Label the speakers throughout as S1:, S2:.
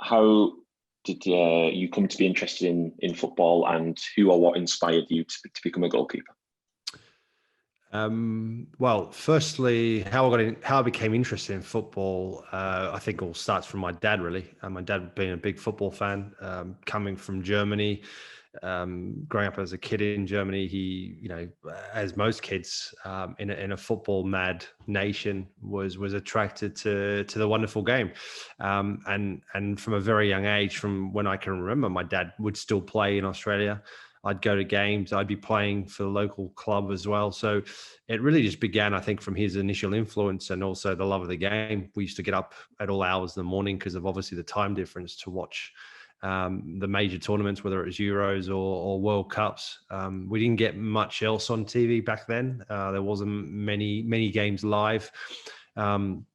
S1: How did you come to be interested in football, and who or what inspired you to become a goalkeeper?
S2: Well, firstly, how I became interested in football, I think all starts from my dad, really. My dad being a big football fan, coming from Germany, growing up as a kid in Germany. He, as most kids in a football mad nation, was attracted to the wonderful game, and from a very young age, from when I can remember, my dad would still play in Australia. I'd go to games. I'd be playing for the local club as well. So it really just began, I think, from his initial influence and also the love of the game. We used to get up at all hours in the morning because of obviously the time difference to watch the major tournaments, whether it was Euros or World Cups. We didn't get much else on TV back then. There wasn't many games live. And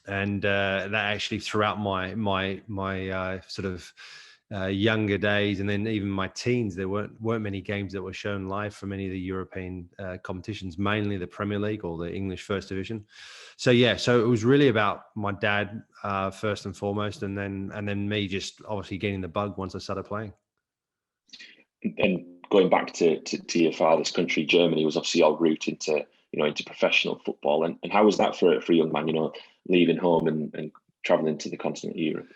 S2: that actually throughout my sort of younger days, and then even my teens, there weren't many games that were shown live from any of the European competitions, mainly the Premier League or the English First Division. So it was really about my dad first and foremost, and then me just obviously getting the bug once I started playing.
S1: And going back to your father's country, Germany was obviously your route into professional football. And how was that for a young man, leaving home and traveling to the continent of Europe?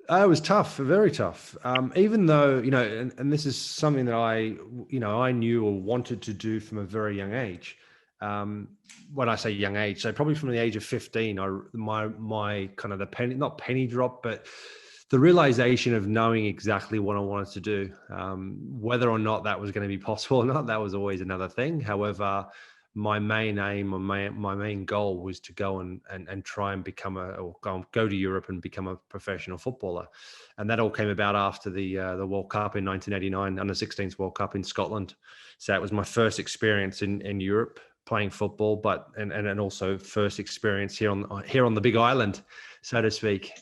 S2: It was tough, very tough. Even though, and this is something that I knew or wanted to do from a very young age. When I say young age, so probably from the age of 15, my kind of not penny drop, but the realization of knowing exactly what I wanted to do, whether or not that was going to be possible or not, that was always another thing. However, my main aim or my main goal was to go and try and go to Europe and become a professional footballer. And that all came about after the World Cup in 1989, under 16s World Cup in Scotland. So it was my first experience in Europe playing football, but and also first experience here on the Big Island, so to speak.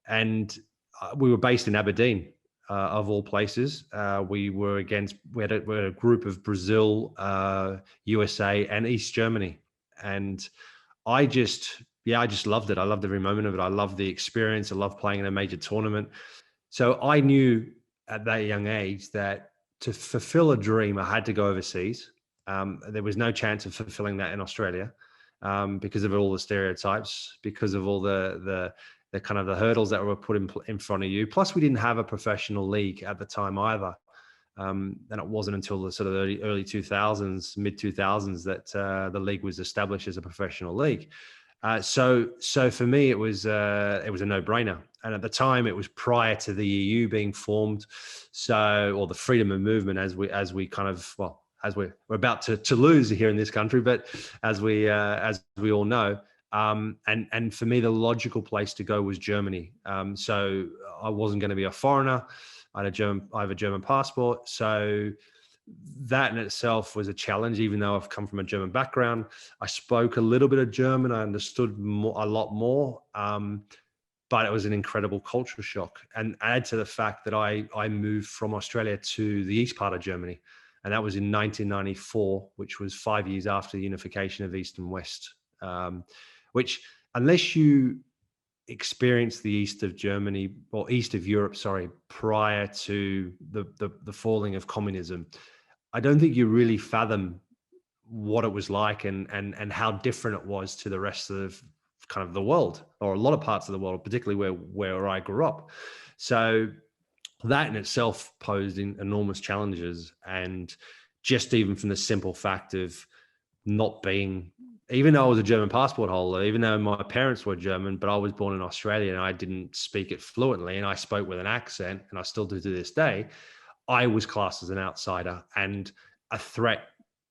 S2: And we were based in Aberdeen, of all places. We had a group of Brazil, USA, and East Germany, and I just loved it. I loved every moment of it. I loved the experience. I loved playing in a major tournament. So I knew at that young age that to fulfill a dream, I had to go overseas. There was no chance of fulfilling that in Australia, because of all the stereotypes, because of all the kind of the hurdles that were put in front of you. Plus, we didn't have a professional league at the time either. And it wasn't until the sort of early 2000s, mid 2000s, that the league was established as a professional league. So for me, it was a no-brainer. And at the time, it was prior to the EU being formed, or the freedom of movement, as we kind of, well, as we're about to lose here in this country, but as we all know. And for me, the logical place to go was Germany. So I wasn't going to be a foreigner. I have a German passport. So that in itself was a challenge, even though I've come from a German background. I spoke a little bit of German. I understood a lot more. But it was an incredible cultural shock. And add to the fact that I moved from Australia to the east part of Germany. And that was in 1994, which was 5 years after the unification of East and West. Which, unless you experience the east of Germany or east of Europe, prior to the falling of communism, I don't think you really fathom what it was like and how different it was to the rest of kind of the world, or a lot of parts of the world, particularly where I grew up. So that in itself posed enormous challenges. And just even from the simple fact of not being, even though I was a German passport holder, even though my parents were German, but I was born in Australia and I didn't speak it fluently and I spoke with an accent, and I still do to this day, I was classed as an outsider and a threat,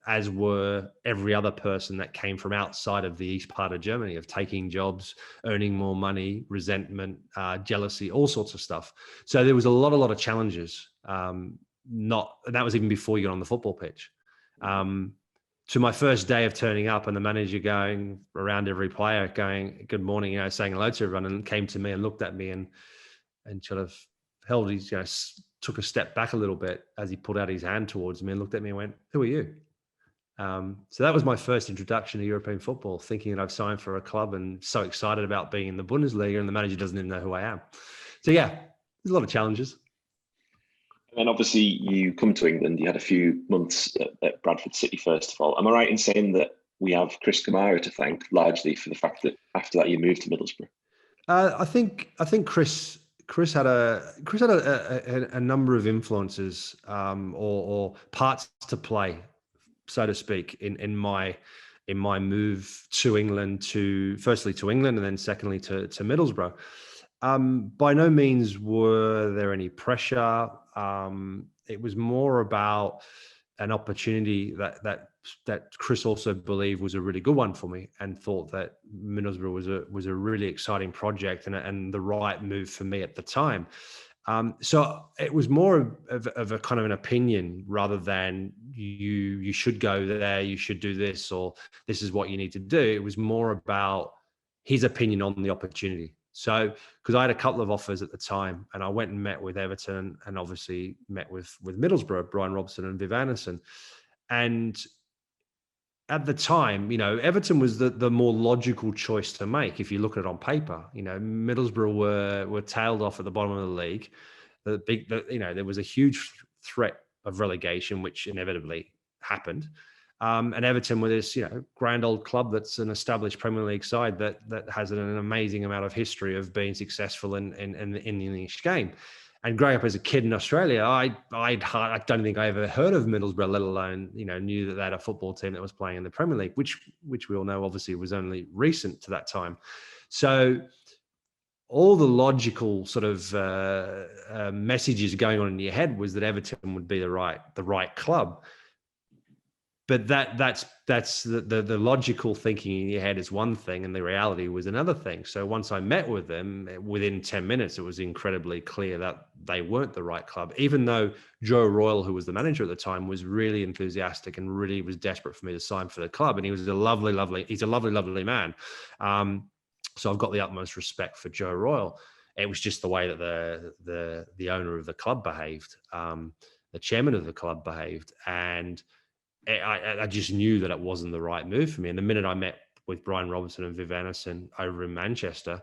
S2: as were every other person that came from outside of the east part of Germany, of taking jobs, earning more money, resentment, jealousy, all sorts of stuff. So there was a lot of challenges. And that was even before you got on the football pitch. To my first day of turning up, and the manager going around every player going, "Good morning," saying hello to everyone, and came to me and looked at me and sort of held his, took a step back a little bit as he put out his hand towards me and looked at me and went, "Who are you?" So that was my first introduction to European football, thinking that I've signed for a club and so excited about being in the Bundesliga, and the manager doesn't even know who I am. So yeah, there's a lot of challenges.
S1: And then obviously you come to England. You had a few months at Bradford City first of all. Am I right in saying that we have Chris Kamara to thank largely for the fact that after that you moved to Middlesbrough?
S2: I think Chris had a number of influences or parts to play, so to speak, in my move to England, firstly to England and then secondly to Middlesbrough. By no means were there any pressure. It was more about an opportunity that Chris also believed was a really good one for me, and thought that Middlesbrough was a really exciting project and the right move for me at the time. So it was more of a kind of an opinion rather than you should go there, you should do this, or this is what you need to do. It was more about his opinion on the opportunity. So, because I had a couple of offers at the time, and I went and met with Everton, and obviously met with Middlesbrough, Brian Robson and Viv Anderson. And at the time, Everton was the more logical choice to make if you look at it on paper. Middlesbrough were tailed off at the bottom of the league. There was a huge threat of relegation, which inevitably happened. And Everton were this, grand old club that's an established Premier League side that has an amazing amount of history of being successful in the English game. And growing up as a kid in Australia, I don't think I ever heard of Middlesbrough, let alone knew that they had a football team that was playing in the Premier League, which we all know obviously was only recent to that time. So all the logical sort of messages going on in your head was that Everton would be the right club. But that's the logical thinking in your head is one thing, and the reality was another thing. So once I met with them, within 10 minutes, it was incredibly clear that they weren't the right club, even though Joe Royle, who was the manager at the time, was really enthusiastic and really was desperate for me to sign for the club. And he's a lovely man. So I've got the utmost respect for Joe Royle. It was just the way that the owner of the club behaved, the chairman of the club behaved, and I just knew that it wasn't the right move for me. And the minute I met with Brian Robinson and Viv Anderson over in Manchester,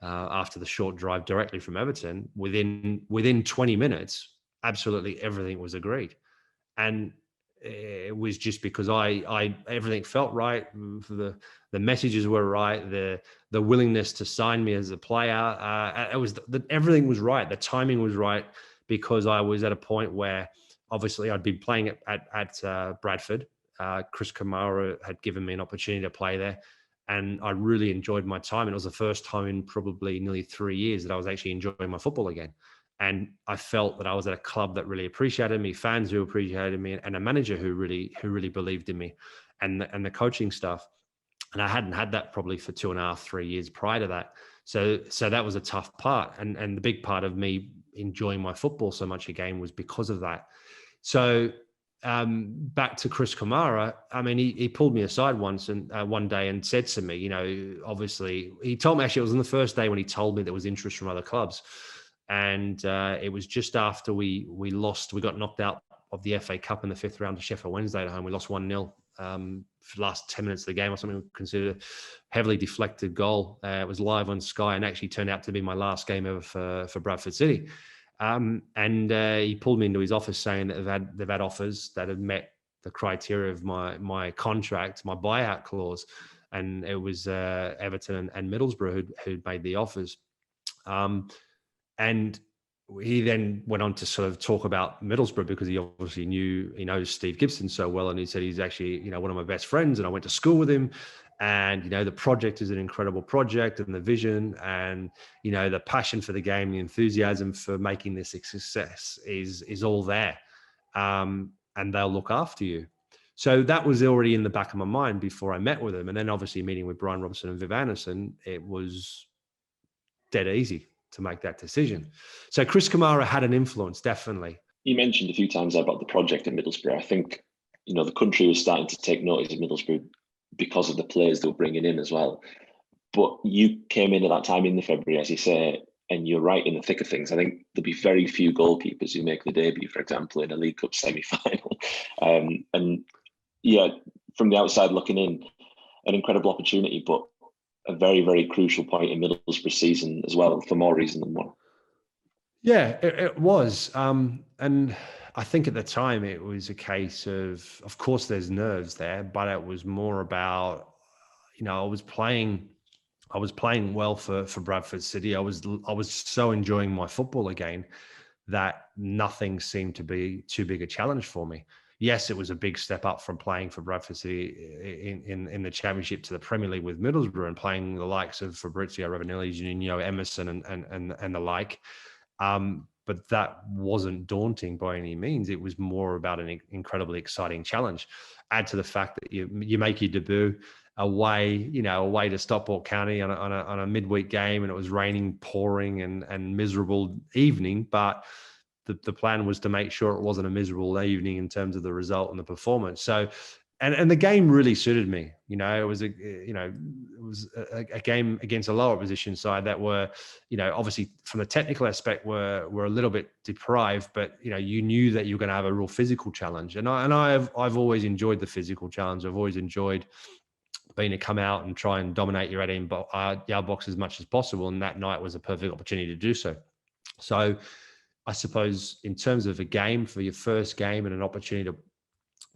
S2: after the short drive directly from Everton, within 20 minutes, absolutely everything was agreed. And it was just because I everything felt right. The messages were right. The willingness to sign me as a player, everything was right. The timing was right, because I was at a point where obviously I'd been playing at Bradford. Chris Kamara had given me an opportunity to play there, and I really enjoyed my time. And it was the first time in probably nearly 3 years that I was actually enjoying my football again. And I felt that I was at a club that really appreciated me, fans who appreciated me, and a manager who really believed in me, and the coaching staff. And I hadn't had that probably for 2.5, 3 years prior to that. So that was a tough part. And the big part of me enjoying my football so much again was because of that. So back to Chris Kamara, I mean, he pulled me aside once and one day and said to me, obviously he told me, actually it was on the first day when he told me there was interest from other clubs. And it was just after we got knocked out of the FA Cup in the 5th round to Sheffield Wednesday at home. We lost 1-0 for the last 10 minutes of the game, or something we considered a heavily deflected goal. It was live on Sky and actually turned out to be my last game ever for Bradford City. And he pulled me into his office saying that they've had offers that had met the criteria of my contract, my buyout clause, and it was Everton and Middlesbrough who'd made the offers. And he then went on to sort of talk about Middlesbrough, because he obviously he knows Steve Gibson so well, and he said he's actually one of my best friends, and I went to school with him. And the project is an incredible project, and the vision, and the passion for the game, the enthusiasm for making this a success is all there, and they'll look after you. So that was already in the back of my mind before I met with him. And then obviously meeting with Brian Robson and Viv Anderson, it was dead easy to make that decision. So Chris Kamara had an influence, definitely.
S1: You mentioned a few times about the project at Middlesbrough. I think the country was starting to take notice of Middlesbrough because of the players they were bringing in as well. But you came in at that time in the February, as you say, and you're right in the thick of things. I think there'll be very few goalkeepers who make the debut, for example, in a League Cup semi-final. And yeah, from the outside looking in, an incredible opportunity, but a very, very crucial point in Middlesbrough season as well, for more reason than one.
S2: Yeah, it was. And I think at the time it was a case of course, there's nerves there, but it was more about, I was playing well for Bradford City. I was so enjoying my football again that nothing seemed to be too big a challenge for me. Yes, it was a big step up from playing for Bradford City in the Championship to the Premier League with Middlesbrough and playing the likes of Fabrizio Ravanelli, Juninho, Emerson, and the like. But that wasn't daunting by any means. It was more about an incredibly exciting challenge. Add to the fact that you make your debut away to Stockport County on a midweek game, and it was raining, pouring, and miserable evening. But the plan was to make sure it wasn't a miserable evening in terms of the result and the performance. So, and the game really suited me. It was a game against a lower position side that were, obviously from the technical aspect were a little bit deprived, but you knew that you were going to have a real physical challenge. And I've always enjoyed the physical challenge. I've always enjoyed being to come out and try and dominate your 18-yard box as much as possible. And that night was a perfect opportunity to do so. So I suppose in terms of a game, for your first game and an opportunity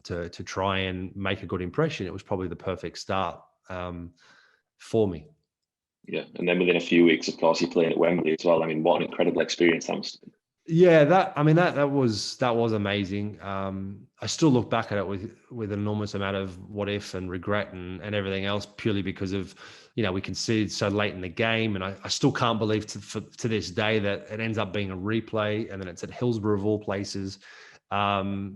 S2: to try and make a good impression, it was probably the perfect start for me.
S1: Yeah, and then within a few weeks, of course, you're playing at Wembley as well. I mean, what an incredible experience that must have been.
S2: Yeah, that was amazing. I still look back at it with an enormous amount of what if and regret and everything else, purely because of we conceded so late in the game, and I still can't believe to this day that it ends up being a replay, and then it's at Hillsborough of all places,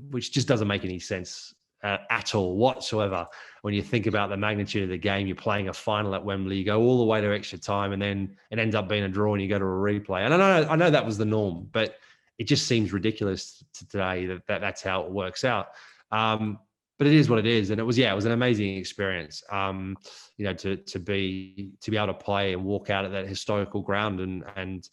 S2: which just doesn't make any sense at all whatsoever. When you think about the magnitude of the game, you're playing a final at Wembley, you go all the way to extra time, and then it ends up being a draw and you go to a replay. And I know that was the norm, but it just seems ridiculous today that's how it works out. But it is what it is, and it was an amazing experience. To be able to play and walk out at that historical ground, and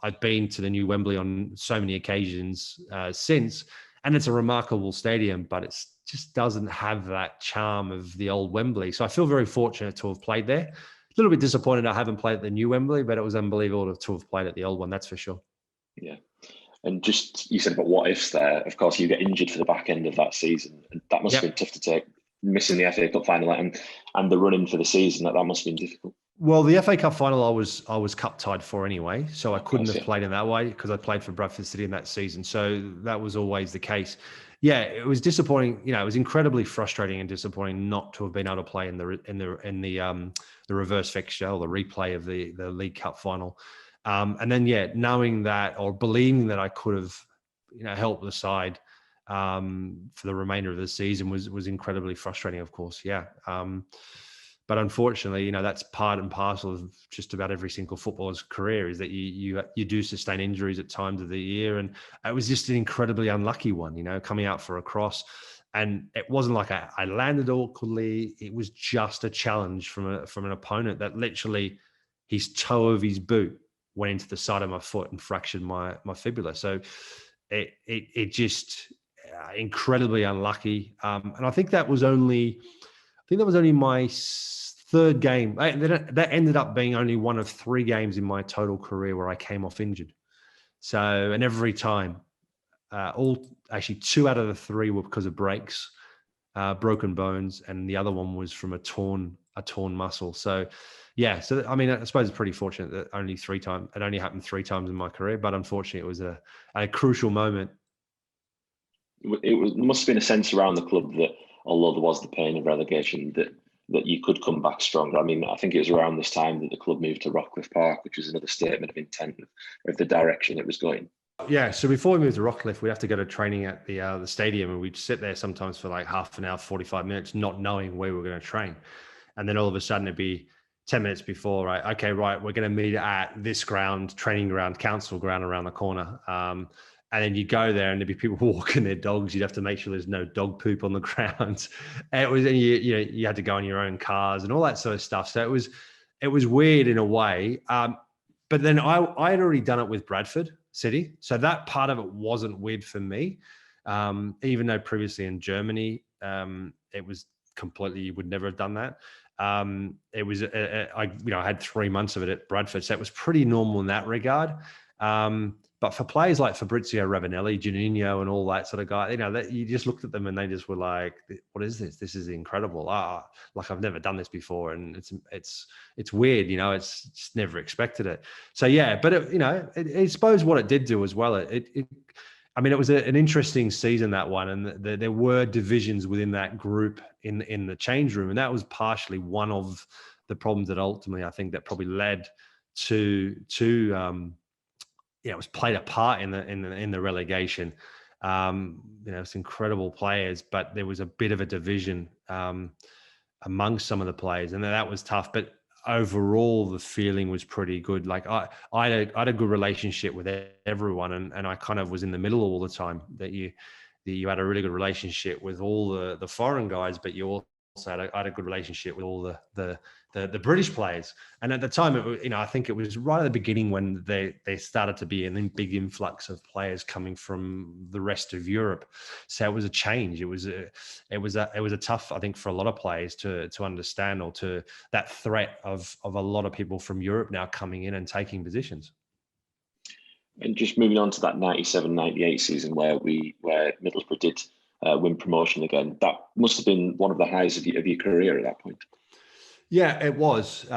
S2: I've been to the new Wembley on so many occasions since. And it's a remarkable stadium, but it just doesn't have that charm of the old Wembley. So I feel very fortunate to have played there. A little bit disappointed I haven't played at the new Wembley, but it was unbelievable to have played at the old one, that's for sure.
S1: Yeah. And just, you said about what ifs there. Of course, you get injured for the back end of that season. And that must have been tough to take, missing the FA Cup final and the run-in for the season. That must have been difficult.
S2: Well, the FA Cup final I was cup tied for anyway, so I couldn't have played in that way because I played for Bradford City in that season. So that was always the case. Yeah, it was disappointing. It was incredibly frustrating and disappointing not to have been able to play in the reverse fixture or the replay of the League Cup final. And then knowing that or believing that I could have helped the side for the remainder of the season was incredibly frustrating. Of course, but unfortunately, that's part and parcel of just about every single footballer's career, is that you do sustain injuries at times of the year. And it was just an incredibly unlucky one, coming out for a cross. And it wasn't like I landed awkwardly. It was just a challenge from an opponent that literally his toe of his boot went into the side of my foot and fractured my fibula. So it just incredibly unlucky. And I think that was only my third game. That ended up being only one of 3 games in my total career where I came off injured. So, and every time, actually 2 out of the 3 were because of breaks, broken bones, and the other one was from a torn muscle. So, So I mean, I suppose it's pretty fortunate that it only happened 3 times in my career, but unfortunately, it was a crucial moment.
S1: It must have been a sense around the club that, although there was the pain of relegation, that you could come back stronger. I mean, I think it was around this time that the club moved to Rockcliffe Park, which was another statement of intent of the direction it was going.
S2: Yeah, so before we moved to Rockcliffe, we'd have to go to training at the stadium, and we'd sit there sometimes for like half an hour, 45 minutes, not knowing where we were going to train. And then all of a sudden it'd be 10 minutes before, right? Okay, right, we're going to meet at this ground, training ground, council ground around the corner. And then you go there and there'd be people walking their dogs. You'd have to make sure there's no dog poop on the ground. And you had to go in your own cars and all that sort of stuff. So it was weird in a way. But then I had already done it with Bradford City. So that part of it wasn't weird for me. Even though previously in Germany, it was completely, you would never have done that. It was, I had 3 months of it at Bradford. So it was pretty normal in that regard. But for players like Fabrizio Ravanelli, Juninho, and all that sort of guy, that you just looked at them and they just were like, "What is this? This is incredible! Like I've never done this before, and it's weird. It's just never expected it." So yeah, but I suppose what it did do as well. It was an interesting season, that one, and there were divisions within that group in the change room, and that was partially one of the problems that ultimately I think that probably led to it was played a part in the relegation. It's incredible players, but there was a bit of a division amongst some of the players, and that was tough. But overall, the feeling was pretty good. Like I had a good relationship with everyone, and I kind of was in the middle all the time. That you had a really good relationship with all the foreign guys, but you also had a good relationship with all the British players. And at the time, I think it was right at the beginning when they started to be a big influx of players coming from the rest of Europe. So it was a change. It was a tough, I think, for a lot of players to understand, or to that threat of a lot of people from Europe now coming in and taking positions.
S1: And just moving on to that 97-98 season where Middlesbrough did win promotion again, that must have been one of the highs of your career at that point.
S2: Yeah, it was.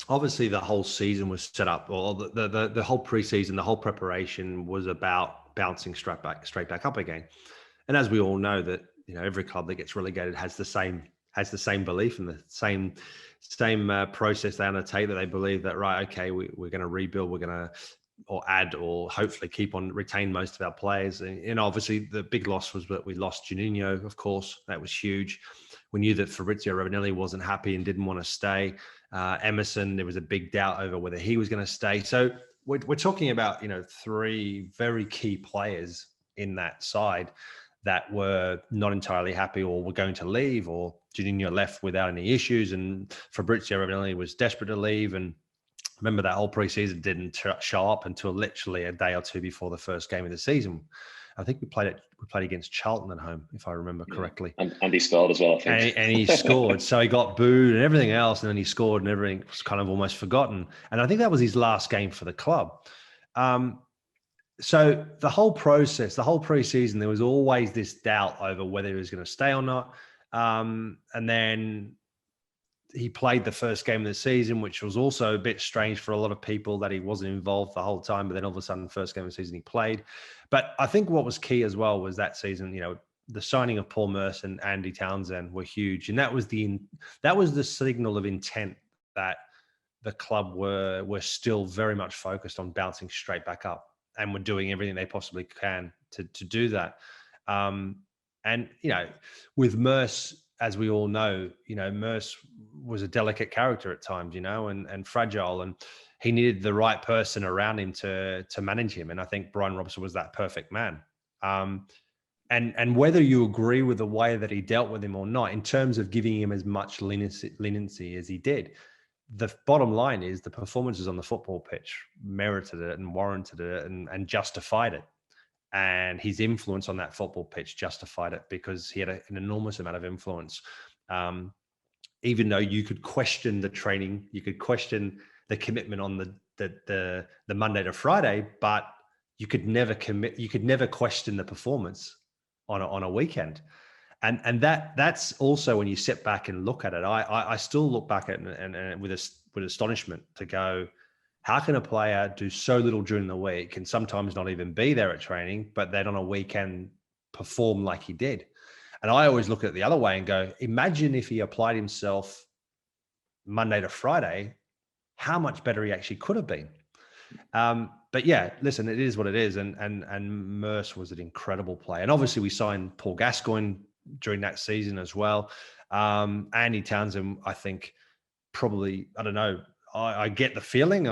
S2: Obviously, the whole season was set up, or the whole preseason, the whole preparation was about bouncing straight back up again. And as we all know, that every club that gets relegated has the same belief and the same process they undertake, that they believe that, right, okay, we're going to rebuild, we're going to add or hopefully retain most of our players. And obviously the big loss was that we lost Juninho, of course. That was huge. We knew that Fabrizio Ravanelli wasn't happy and didn't want to stay. Emerson, there was a big doubt over whether he was going to stay. So we're talking about, three very key players in that side that were not entirely happy, or were going to leave, or Juninho left without any issues, and Fabrizio Ravanelli was desperate to leave. And remember, that whole preseason didn't show up until literally a day or two before the first game of the season. I think we played against Charlton at home, if I remember correctly.
S1: And he scored as well, I think.
S2: And he scored. So he got booed and everything else, and then he scored, and everything was kind of almost forgotten. And I think that was his last game for the club. So the whole process, the whole preseason, there was always this doubt over whether he was going to stay or not. And then he played the first game of the season, which was also a bit strange for a lot of people, that he wasn't involved the whole time. But then all of a sudden, first game of the season, he played. But I think what was key as well was that season, the signing of Paul Merce and Andy Townsend were huge. And that was the signal of intent that the club were still very much focused on bouncing straight back up, and were doing everything they possibly can to do that. And, with Merce, as we all know, Merce was a delicate character at times, and fragile, and he needed the right person around him to manage him. And I think Brian Robson was that perfect man. And whether you agree with the way that he dealt with him or not, in terms of giving him as much leniency as he did, the bottom line is the performances on the football pitch merited it and warranted it and justified it. And his influence on that football pitch justified it, because he had an enormous amount of influence. Even though you could question the training, you could question the commitment on the Monday to Friday, but you could never question the performance on a weekend. And that's also, when you sit back and look at it, I still look back at it and with astonishment, to go, how can a player do so little during the week and sometimes not even be there at training, but then on a weekend perform like he did? And I always look at it the other way and go, imagine if he applied himself Monday to Friday, how much better he actually could have been. But yeah, listen, it is what it is. And Merce was an incredible player. And obviously we signed Paul Gascoigne during that season as well. Andy Townsend, I think, probably, I don't know, I get the feeling,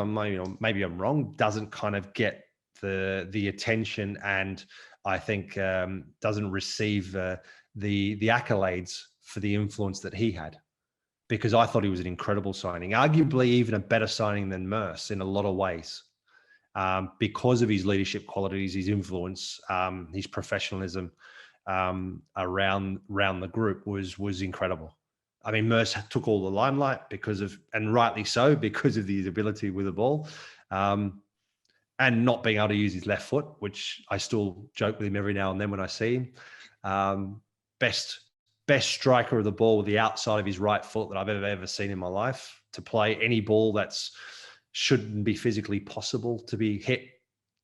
S2: maybe I'm wrong, doesn't kind of get the attention, and I think doesn't receive the accolades for the influence that he had, because I thought he was an incredible signing, arguably even a better signing than Merce in a lot of ways, because of his leadership qualities, his influence, his professionalism around the group was incredible. I mean, Merce took all the limelight and rightly so, because of his ability with the ball. and not being able to use his left foot, which I still joke with him every now and then when I see him. Best striker of the ball with the outside of his right foot that I've ever seen in my life, to play any ball that's shouldn't be physically possible to be hit.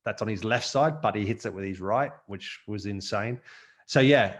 S2: That's on his left side, but he hits it with his right, which was insane. So yeah,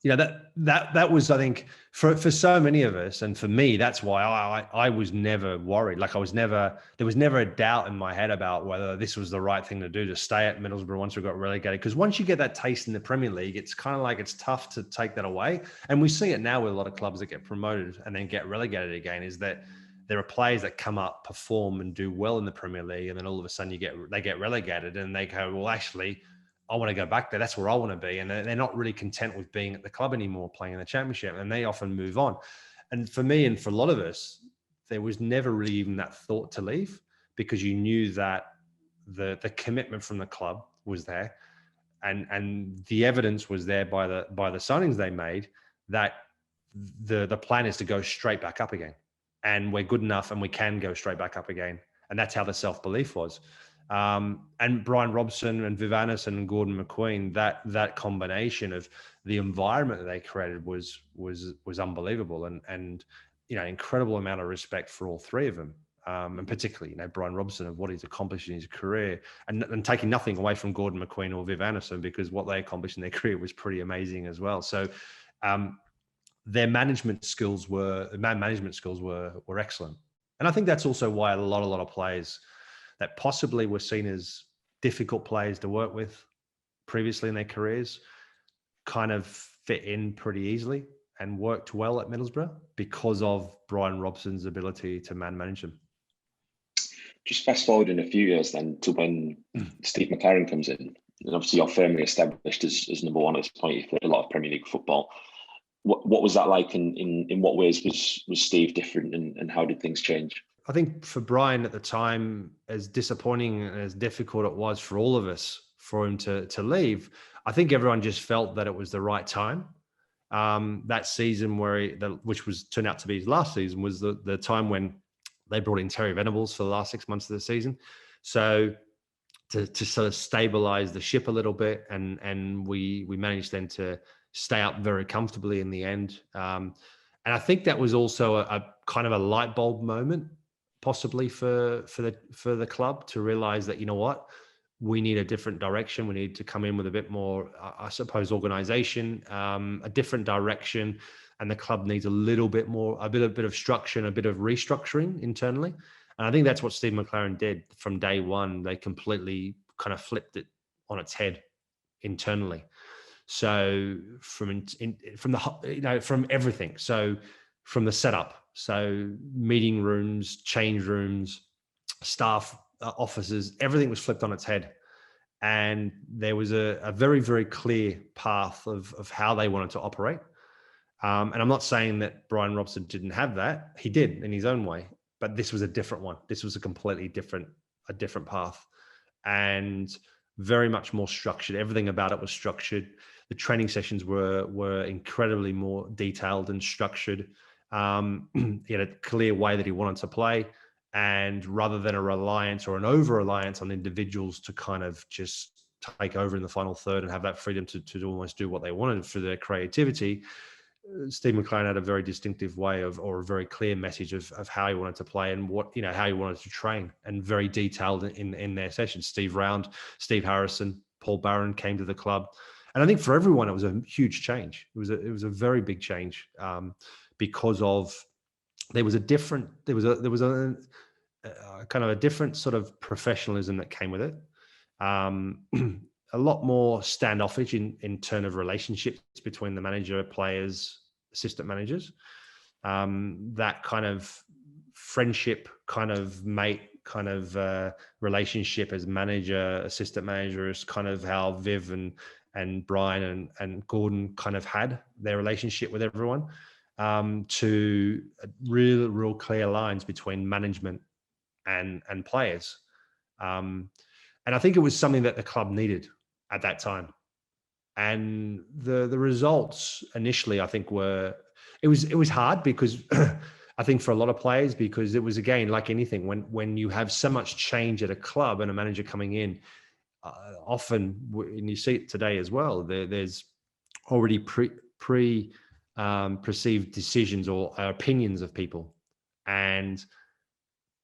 S2: that was, I think, for so many of us, and for me, that's why I was never worried. Like there was never a doubt in my head about whether this was the right thing to do, to stay at Middlesbrough once we got relegated. Because once you get that taste in the Premier League, it's kind of like it's tough to take that away. And we see it now with a lot of clubs that get promoted and then get relegated again, is that there are players that come up, perform and do well in the Premier League, and then all of a sudden they get relegated and they go, well, actually, I want to go back there. That's where I want to be. And they're not really content with being at the club anymore, playing in the Championship, and they often move on. And for me, and for a lot of us, there was never really even that thought to leave, because you knew that the commitment from the club was there, and the evidence was there by the signings they made, that the plan is to go straight back up again, and we're good enough and we can go straight back up again. And that's how the self-belief was. And Brian Robson and Viv Anderson and Gordon McQueen, that combination of the environment that they created was unbelievable, and incredible amount of respect for all three of them. And particularly, Brian Robson, of what he's accomplished in his career, and taking nothing away from Gordon McQueen or Viv Anderson, because what they accomplished in their career was pretty amazing as well. So their management skills were excellent. And I think that's also why a lot of players that possibly were seen as difficult players to work with previously in their careers kind of fit in pretty easily and worked well at Middlesbrough because of Brian Robson's ability to manage them.
S1: Just fast forward in a few years then to when Steve McClaren comes in, and obviously you're firmly established as number one at this point. You've played a lot of Premier League football. What was that like, and in what ways was Steve different, and how did things change?
S2: I think for Brian at the time, as disappointing and as difficult it was for all of us for him to leave, I think everyone just felt that it was the right time. That season which was turned out to be his last season, was the time when they brought in Terry Venables for the last 6 months of the season. So to sort of stabilize the ship a little bit, and we managed then to stay up very comfortably in the end. And I think that was also a kind of a light bulb moment, possibly for the club, to realize that, you know what, we need a different direction. We need to come in with a bit more, I suppose, organization, a different direction, and the club needs a little bit more, a bit of structure and a bit of restructuring internally. And I think that's what Steve McClaren did from day one. They completely kind of flipped it on its head internally. So from everything. So from the setup, so meeting rooms, change rooms, staff offices, everything was flipped on its head. And there was a very, very clear path of how they wanted to operate. And I'm not saying that Brian Robson didn't have that. He did in his own way, but this was a different one. This was a completely different path, and very much more structured. Everything about it was structured. The training sessions were incredibly more detailed and structured. He had a clear way that he wanted to play, and rather than a reliance or an over-reliance on individuals to kind of just take over in the final third and have that freedom to almost do what they wanted for their creativity, Steve McClaren had a very distinctive way or a very clear message of how he wanted to play and how he wanted to train, and very detailed in their sessions. Steve Round, Steve Harrison, Paul Barron came to the club. And I think for everyone, it was a huge change. It was a very big change, because of there was a kind of a different sort of professionalism that came with it. A lot more standoffish in terms of relationships between the manager, players, assistant managers. That kind of friendship, kind of mate, kind of relationship as manager, assistant manager, is kind of how Viv and Brian and Gordon kind of had their relationship with everyone, to real clear lines between management and players. And I think it was something that the club needed at that time. And the results initially, I think, it was hard because I think for a lot of players, because it was, again, like anything, when you have so much change at a club and a manager coming in, often, and you see it today as well, there's already perceived decisions or opinions of people, and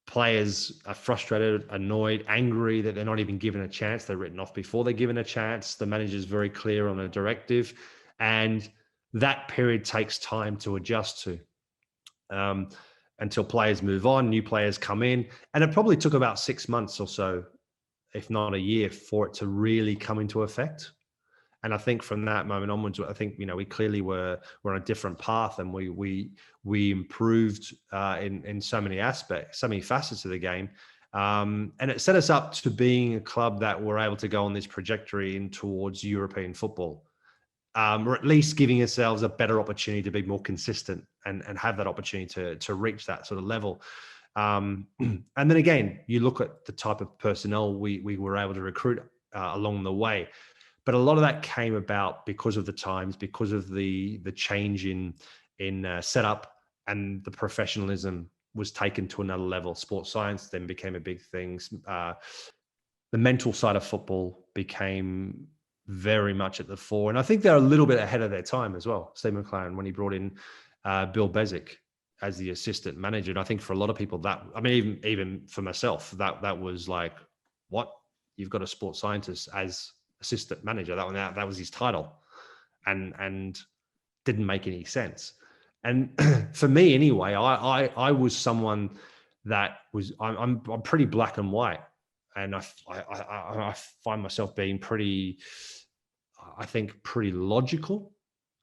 S2: players are frustrated, annoyed, angry that they're not even given a chance. They're written off before they're given a chance. The manager's very clear on a directive, and that period takes time to adjust to, until players move on, new players come in. And it probably took about 6 months or so, if not a year, for it to really come into effect. And I think from that moment onwards, I think, we clearly were on a different path, and we improved in so many aspects, so many facets of the game, and it set us up to being a club that were able to go on this trajectory in towards European football, or at least giving ourselves a better opportunity to be more consistent and have that opportunity to reach that sort of level. And then again, you look at the type of personnel we were able to recruit along the way. But a lot of that came about because of the times, because of the change in setup, and the professionalism was taken to another level. Sports science then became a big thing. The mental side of football became very much at the fore, and I think they're a little bit ahead of their time as well. Steve McLaren, when he brought in Bill Bezic as the assistant manager, and I think for a lot of people even for myself, that was like, what? You've got a sports scientist as assistant manager? That was his title, and didn't make any sense. And for me anyway, I was someone that was, I'm pretty black and white, and I find myself being pretty, I think, pretty logical.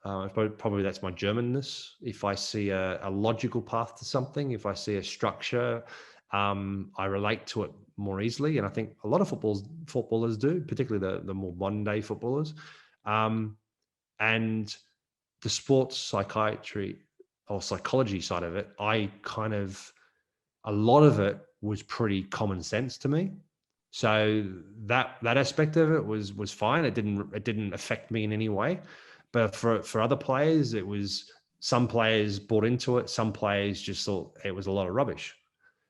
S2: Probably that's my Germanness. If I see a logical path to something, if I see a structure, I relate to it more easily. And I think a lot of footballers do, particularly the more modern day footballers. And the sports psychiatry or psychology side of it, a lot of it was pretty common sense to me. So that aspect of it was fine. It didn't affect me in any way. But for other players, it was, some players bought into it. Some players just thought it was a lot of rubbish.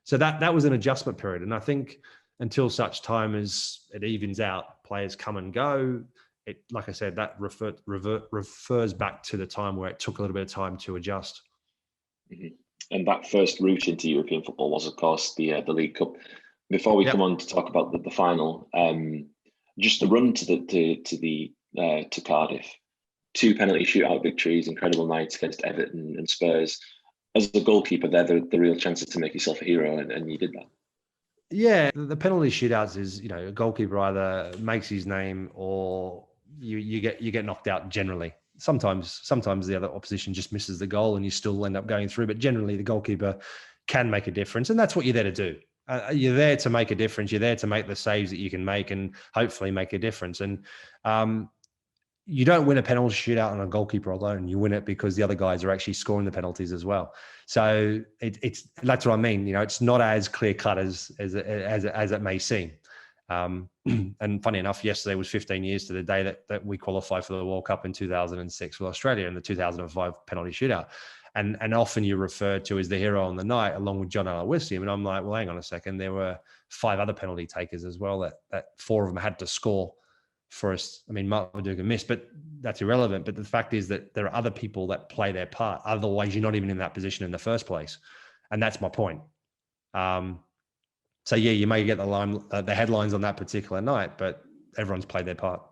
S2: So that was an adjustment period. And I think until such time as it evens out, players come and go. It, like I said, that refers back to the time where it took a little bit of time to adjust.
S1: Mm-hmm. And that first route into European football was, of course, the League Cup. Before we come on to talk about the final, just the run to Cardiff, 2 penalty shootout victories, incredible nights against Everton and Spurs. As a goalkeeper, they're the real chances to make yourself a hero, and you did that.
S2: Yeah, the penalty shootouts is, a goalkeeper either makes his name or you get knocked out generally. Sometimes the other opposition just misses the goal and you still end up going through. But generally, the goalkeeper can make a difference, and that's what you're there to do. You're there to make a difference. You're there to make the saves that you can make and hopefully make a difference. And you don't win a penalty shootout on a goalkeeper alone. You win it because the other guys are actually scoring the penalties as well. So it's that's what I mean. It's not as clear cut as it may seem. And funny enough, yesterday was 15 years to the day that we qualified for the World Cup in 2006 with Australia in the 2005 penalty shootout. And often you're referred to as the hero on the night, along with John Aloisi. And I'm like, well, hang on a second. There were 5 other penalty takers as well that 4 of them had to score for us. I mean, Mark Viduka missed, but that's irrelevant. But the fact is that there are other people that play their part. Otherwise, you're not even in that position in the first place. And that's my point. So yeah, you may get the headlines on that particular night, but everyone's played their part.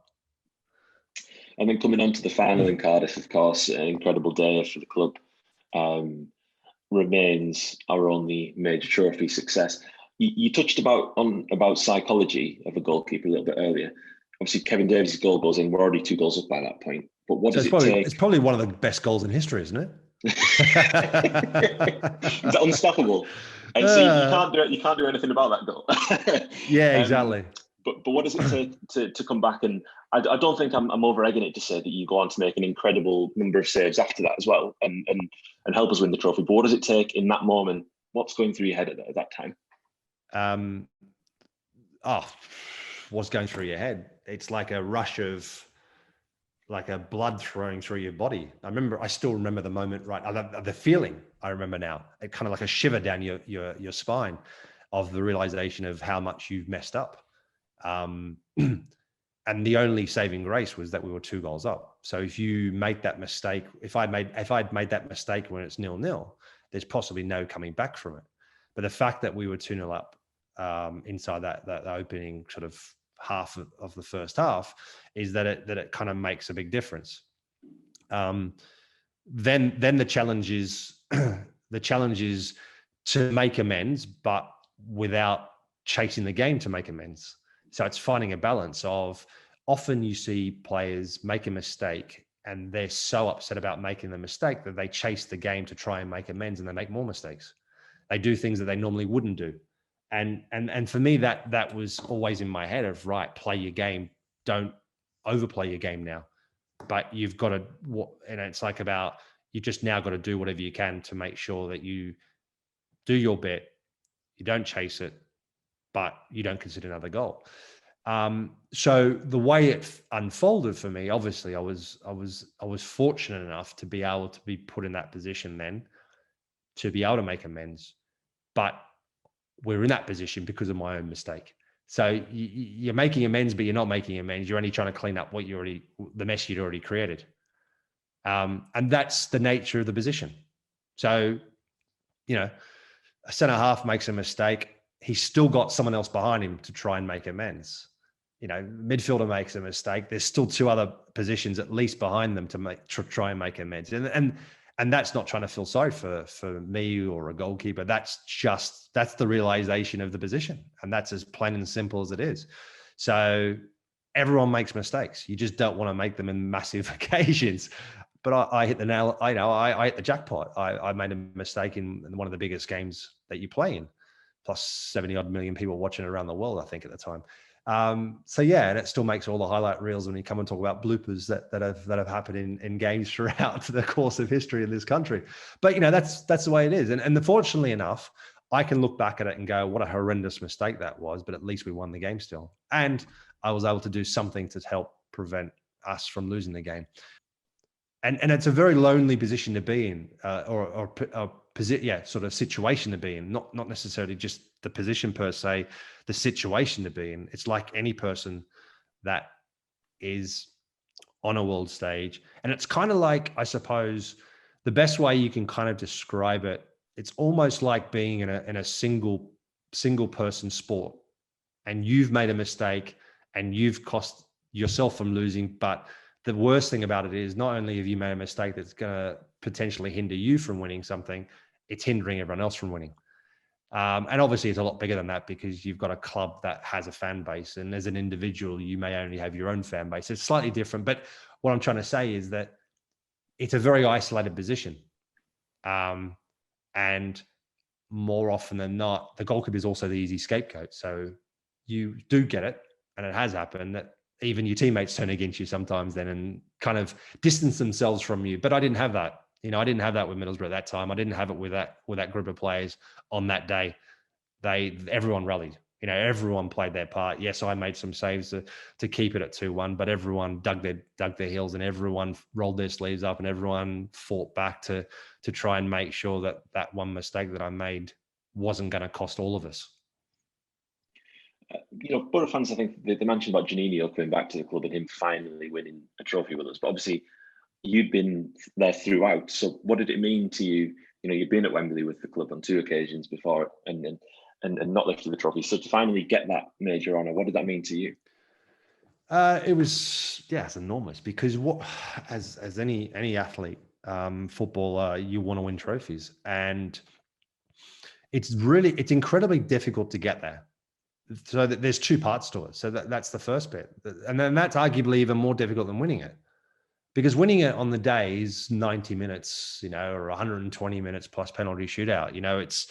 S1: And then coming on to the final in Cardiff, of course, an incredible day for the club. Remains our only major trophy success. You touched about psychology of a goalkeeper a little bit earlier. Obviously, Kevin Davies' goal goes in. We're already 2 goals up by that point. But what does it take?
S2: It's probably one of the best goals in history, isn't it?
S1: It's unstoppable. And see, you can't do anything about that goal.
S2: Yeah, exactly.
S1: But what does it take to come back? And I don't think I'm over egging it to say that you go on to make an incredible number of saves after that as well, and help us win the trophy. But what does it take in that moment? What's going through your head at that time?
S2: What's going through your head? It's like a rush of like a blood flowing through your body. I still remember the moment, right? The feeling I remember now, it kind of like a shiver down your spine of the realization of how much you've messed up. And the only saving grace was that we were 2 goals up. So if you make that mistake, if I'd made that mistake when it's 0-0, there's possibly no coming back from it. But the fact that we were 2-0 up inside that opening sort of half of the first half is that it kind of makes a big difference. Then the challenge is to make amends, but without chasing the game to make amends. So it's finding a balance of, often you see players make a mistake and they're so upset about making the mistake that they chase the game to try and make amends, and they make more mistakes. They do things that they normally wouldn't do. And for me, that was always in my head of, right, play your game. Don't overplay your game now. But you've got to, and it's like about, you just now got to do whatever you can to make sure that you do your bit. You don't chase it, but you don't consider another goal. So the way it unfolded for me, obviously, I was fortunate enough to be able to be put in that position then to be able to make amends. But we're in that position because of my own mistake. So you're making amends, but you're not making amends. You're only trying to clean up the mess you'd already created. And that's the nature of the position. So, a centre half makes a mistake. He's still got someone else behind him to try and make amends. Midfielder makes a mistake. There's still 2 other positions at least behind them to try and make amends. And that's not trying to feel sorry for me or a goalkeeper. That's the realization of the position. And that's as plain and simple as it is. So everyone makes mistakes. You just don't want to make them in massive occasions. But I hit the nail. I hit the jackpot. I made a mistake in one of the biggest games that you play in, plus 70 odd million people watching around the world, I think, at the time. So yeah, and it still makes all the highlight reels when you come and talk about bloopers that have happened in games throughout the course of history in this country. But that's the way it is. And fortunately enough, I can look back at it and go, what a horrendous mistake that was, but at least we won the game still. And I was able to do something to help prevent us from losing the game. And it's a very lonely position to be in, sort of situation to be in, not necessarily just the position per se, the situation to be in. It's like any person that is on a world stage. And it's kind of like, I suppose, the best way you can kind of describe it, it's almost like being in a single person sport, and you've made a mistake and you've cost yourself from losing. But the worst thing about it is, not only have you made a mistake that's going to potentially hinder you from winning something, it's hindering everyone else from winning. And obviously it's a lot bigger than that, because you've got a club that has a fan base, and as an individual, you may only have your own fan base. It's slightly different. But what I'm trying to say is that it's a very isolated position. And more often than not, the goalkeeper is also the easy scapegoat. So you do get it, and it has happened, that even your teammates turn against you sometimes then and kind of distance themselves from you. But I didn't have that. I didn't have that with Middlesbrough at that time. I didn't have it with that group of players on that day. Everyone rallied. Everyone played their part. Yes, I made some saves to keep it at 2-1, but everyone dug their heels, and everyone rolled their sleeves up, and everyone fought back to try and make sure that one mistake that I made wasn't going to cost all of us.
S1: Boro fans, I think they mentioned about Juninho coming back to the club and him finally winning a trophy with us. But obviously, you'd been there throughout. So what did it mean to you? You'd been at Wembley with the club on 2 occasions before, and not lifted the trophy. So to finally get that major honour, what did that mean to you?
S2: It was, it's enormous, because as any athlete, footballer, you want to win trophies, and it's incredibly difficult to get there. So there's 2 parts to it. So that's the first bit. And then that's arguably even more difficult than winning it, because winning it on the day is 90 minutes, or 120 minutes plus penalty shootout. It's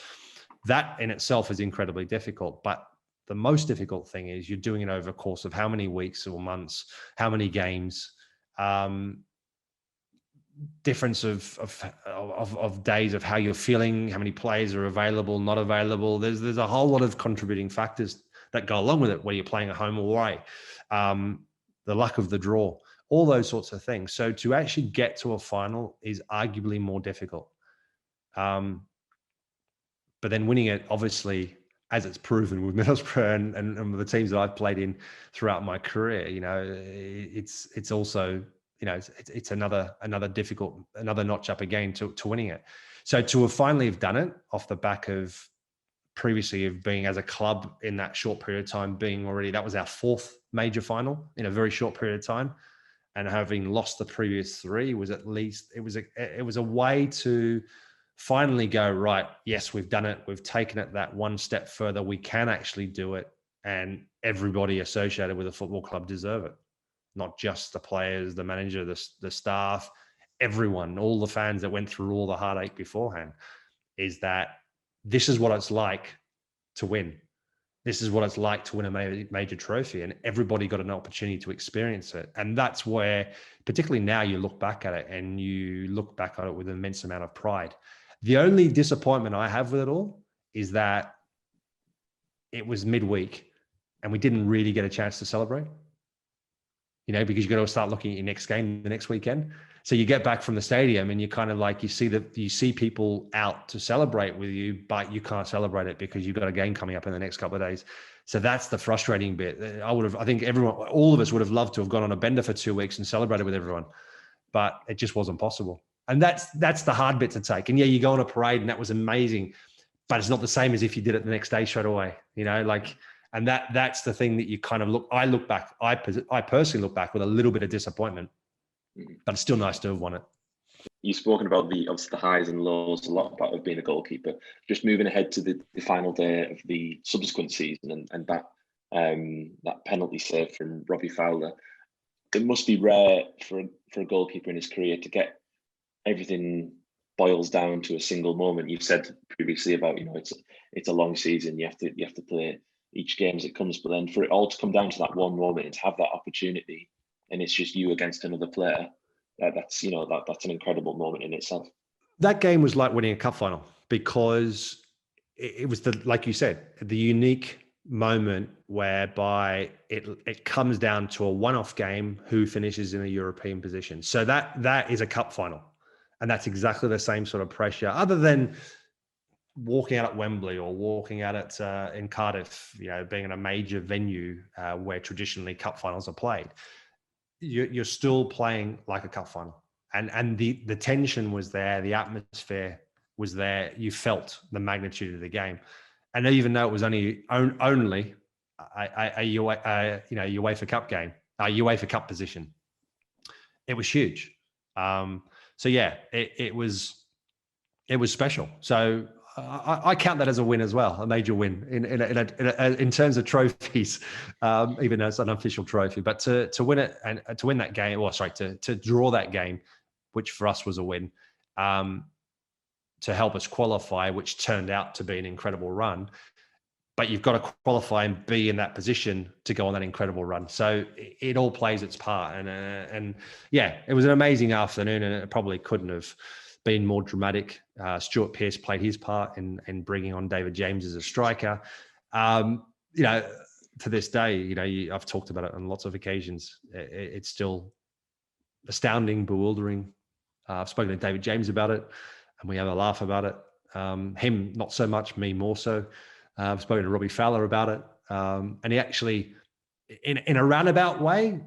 S2: that in itself is incredibly difficult. But the most difficult thing is you're doing it over a course of how many weeks or months, how many games, difference of days of how you're feeling, how many players are available, not available. There's a whole lot of contributing factors that go along with it, where you're playing at home or away. The luck of the draw, all those sorts of things. So to actually get to a final is arguably more difficult. But then winning it, obviously, as it's proven with Middlesbrough and the teams that I've played in throughout my career, it's also, it's another difficult, another notch up again to winning it. So to have finally done it off the back of previously of being as a club in that short period of time, that was our fourth major final in a very short period of time, and having lost the previous three was at least, it was a way to finally go, right, yes, we've done it. We've taken it that one step further. We can actually do it. And everybody associated with a football club deserve it. Not just the players, the manager, the staff, everyone, all the fans that went through all the heartache beforehand, is that this is what it's like to win. This is what it's like to win a major trophy, and everybody got an opportunity to experience it. And that's where, particularly now, you look back at it and you look back at it with an immense amount of pride. The only disappointment I have with it all is that it was midweek and we didn't really get a chance to celebrate, because you got to start looking at your next game the next weekend. So you get back from the stadium and you kind of like, you see people out to celebrate with you, but you can't celebrate it because you've got a game coming up in the next couple of days. So that's the frustrating bit. I think all of us would have loved to have gone on a bender for 2 weeks and celebrated with everyone, but it just wasn't possible. And that's the hard bit to take. And yeah, you go on a parade and that was amazing, but it's not the same as if you did it the next day straight away, and that's the thing that you kind of I personally look back with a little bit of disappointment, but it's still nice to have won it.
S1: You've spoken about obviously the highs and lows a lot about being a goalkeeper. Just moving ahead to the final day of the subsequent season and that penalty save from Robbie Fowler. It must be rare for a goalkeeper in his career to get everything boils down to a single moment. You've said previously about it's a long season. You have to play each game as it comes, but then for it all to come down to that one moment and to have that opportunity, and it's just you against another player. That's an incredible moment in itself.
S2: That game was like winning a cup final because it was like you said, the unique moment whereby it comes down to a one-off game who finishes in a European position. So that is a cup final. And that's exactly the same sort of pressure, other than walking out at Wembley or walking out at in Cardiff, being in a major venue where traditionally cup finals are played. You're still playing like a cup final, and the tension was there, the atmosphere was there. You felt the magnitude of the game, and even though it was only a UEFA Cup game, a UEFA Cup position, it was huge. So yeah, it was special. So I count that as a win as well, a major win in terms of trophies, even though it's an unofficial trophy. But to win it and to win that game, to draw that game, which for us was a win, to help us qualify, which turned out to be an incredible run. But you've got to qualify and be in that position to go on that incredible run. So it all plays its part. And yeah, it was an amazing afternoon, and it probably couldn't have been more dramatic. Stuart Pearce played his part in bringing on David James as a striker. To this day, I've talked about it on lots of occasions. It's still astounding, bewildering. I've spoken to David James about it, and we have a laugh about it. Him, not so much, me more so. I've spoken to Robbie Fowler about it. And he actually, in a roundabout way,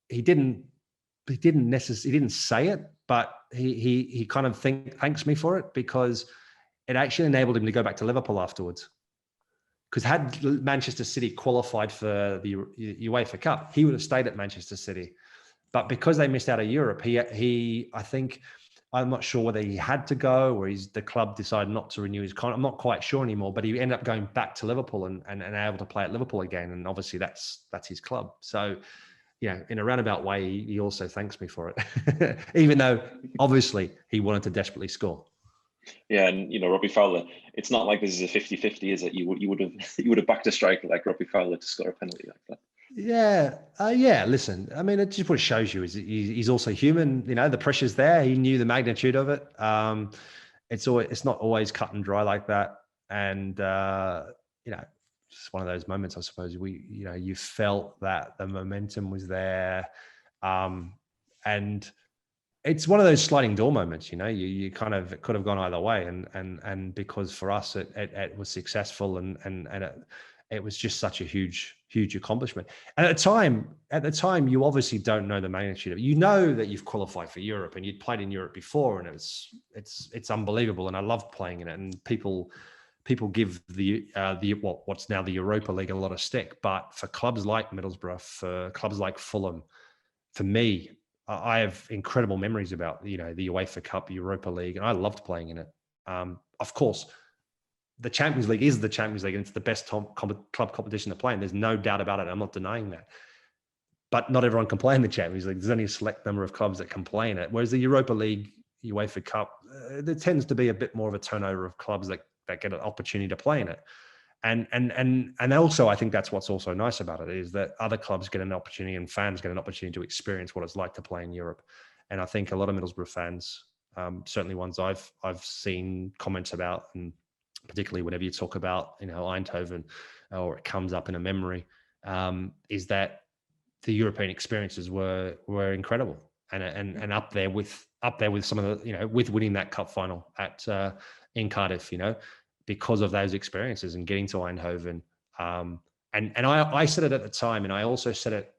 S2: he didn't say it, but he kind of thanks me for it, because it actually enabled him to go back to Liverpool afterwards. Because had Manchester City qualified for the UEFA Cup, he would have stayed at Manchester City. But because they missed out of Europe, I think, I'm not sure whether he had to go or the club decided not to renew his contract. I'm not quite sure anymore, but he ended up going back to Liverpool and able to play at Liverpool again. And obviously that's his club. So, in a roundabout way, he also thanks me for it, even though obviously he wanted to desperately score.
S1: Yeah, and Robbie Fowler, it's not like this is a 50-50, is it? You would have backed a striker like Robbie Fowler to score a penalty like that.
S2: Yeah. Listen, I mean, it just what it shows you is he's also human. The pressure's there. He knew the magnitude of it. It's not always cut and dry like that. And it's one of those moments, I suppose. You felt that the momentum was there. And it's one of those sliding door moments, you kind of, it could have gone either way. And because for us, it was successful and it was just such a huge accomplishment. And at the time, you obviously don't know the magnitude of it. You know that you've qualified for Europe and you'd played in Europe before, and it's unbelievable. And I love playing in it. And people give what's now the Europa League a lot of stick, but for clubs like Middlesbrough, for clubs like Fulham, for me, I have incredible memories about the UEFA Cup, Europa League, and I loved playing in it. Of course, the Champions League is the Champions League, and it's the best club competition to play in. There's no doubt about it. I'm not denying that. But not everyone can play in the Champions League. There's only a select number of clubs that can play in it. Whereas the Europa League, UEFA Cup, there tends to be a bit more of a turnover of clubs that get an opportunity to play in it. And also, I think that's what's also nice about it, is that other clubs get an opportunity and fans get an opportunity to experience what it's like to play in Europe. And I think a lot of Middlesbrough fans, certainly ones I've seen comments about, and particularly whenever you talk about Eindhoven, or it comes up in a memory, is that the European experiences were incredible and up there with some of the with winning that cup final in Cardiff, because of those experiences and getting to Eindhoven. And I said it at the time, and I also said it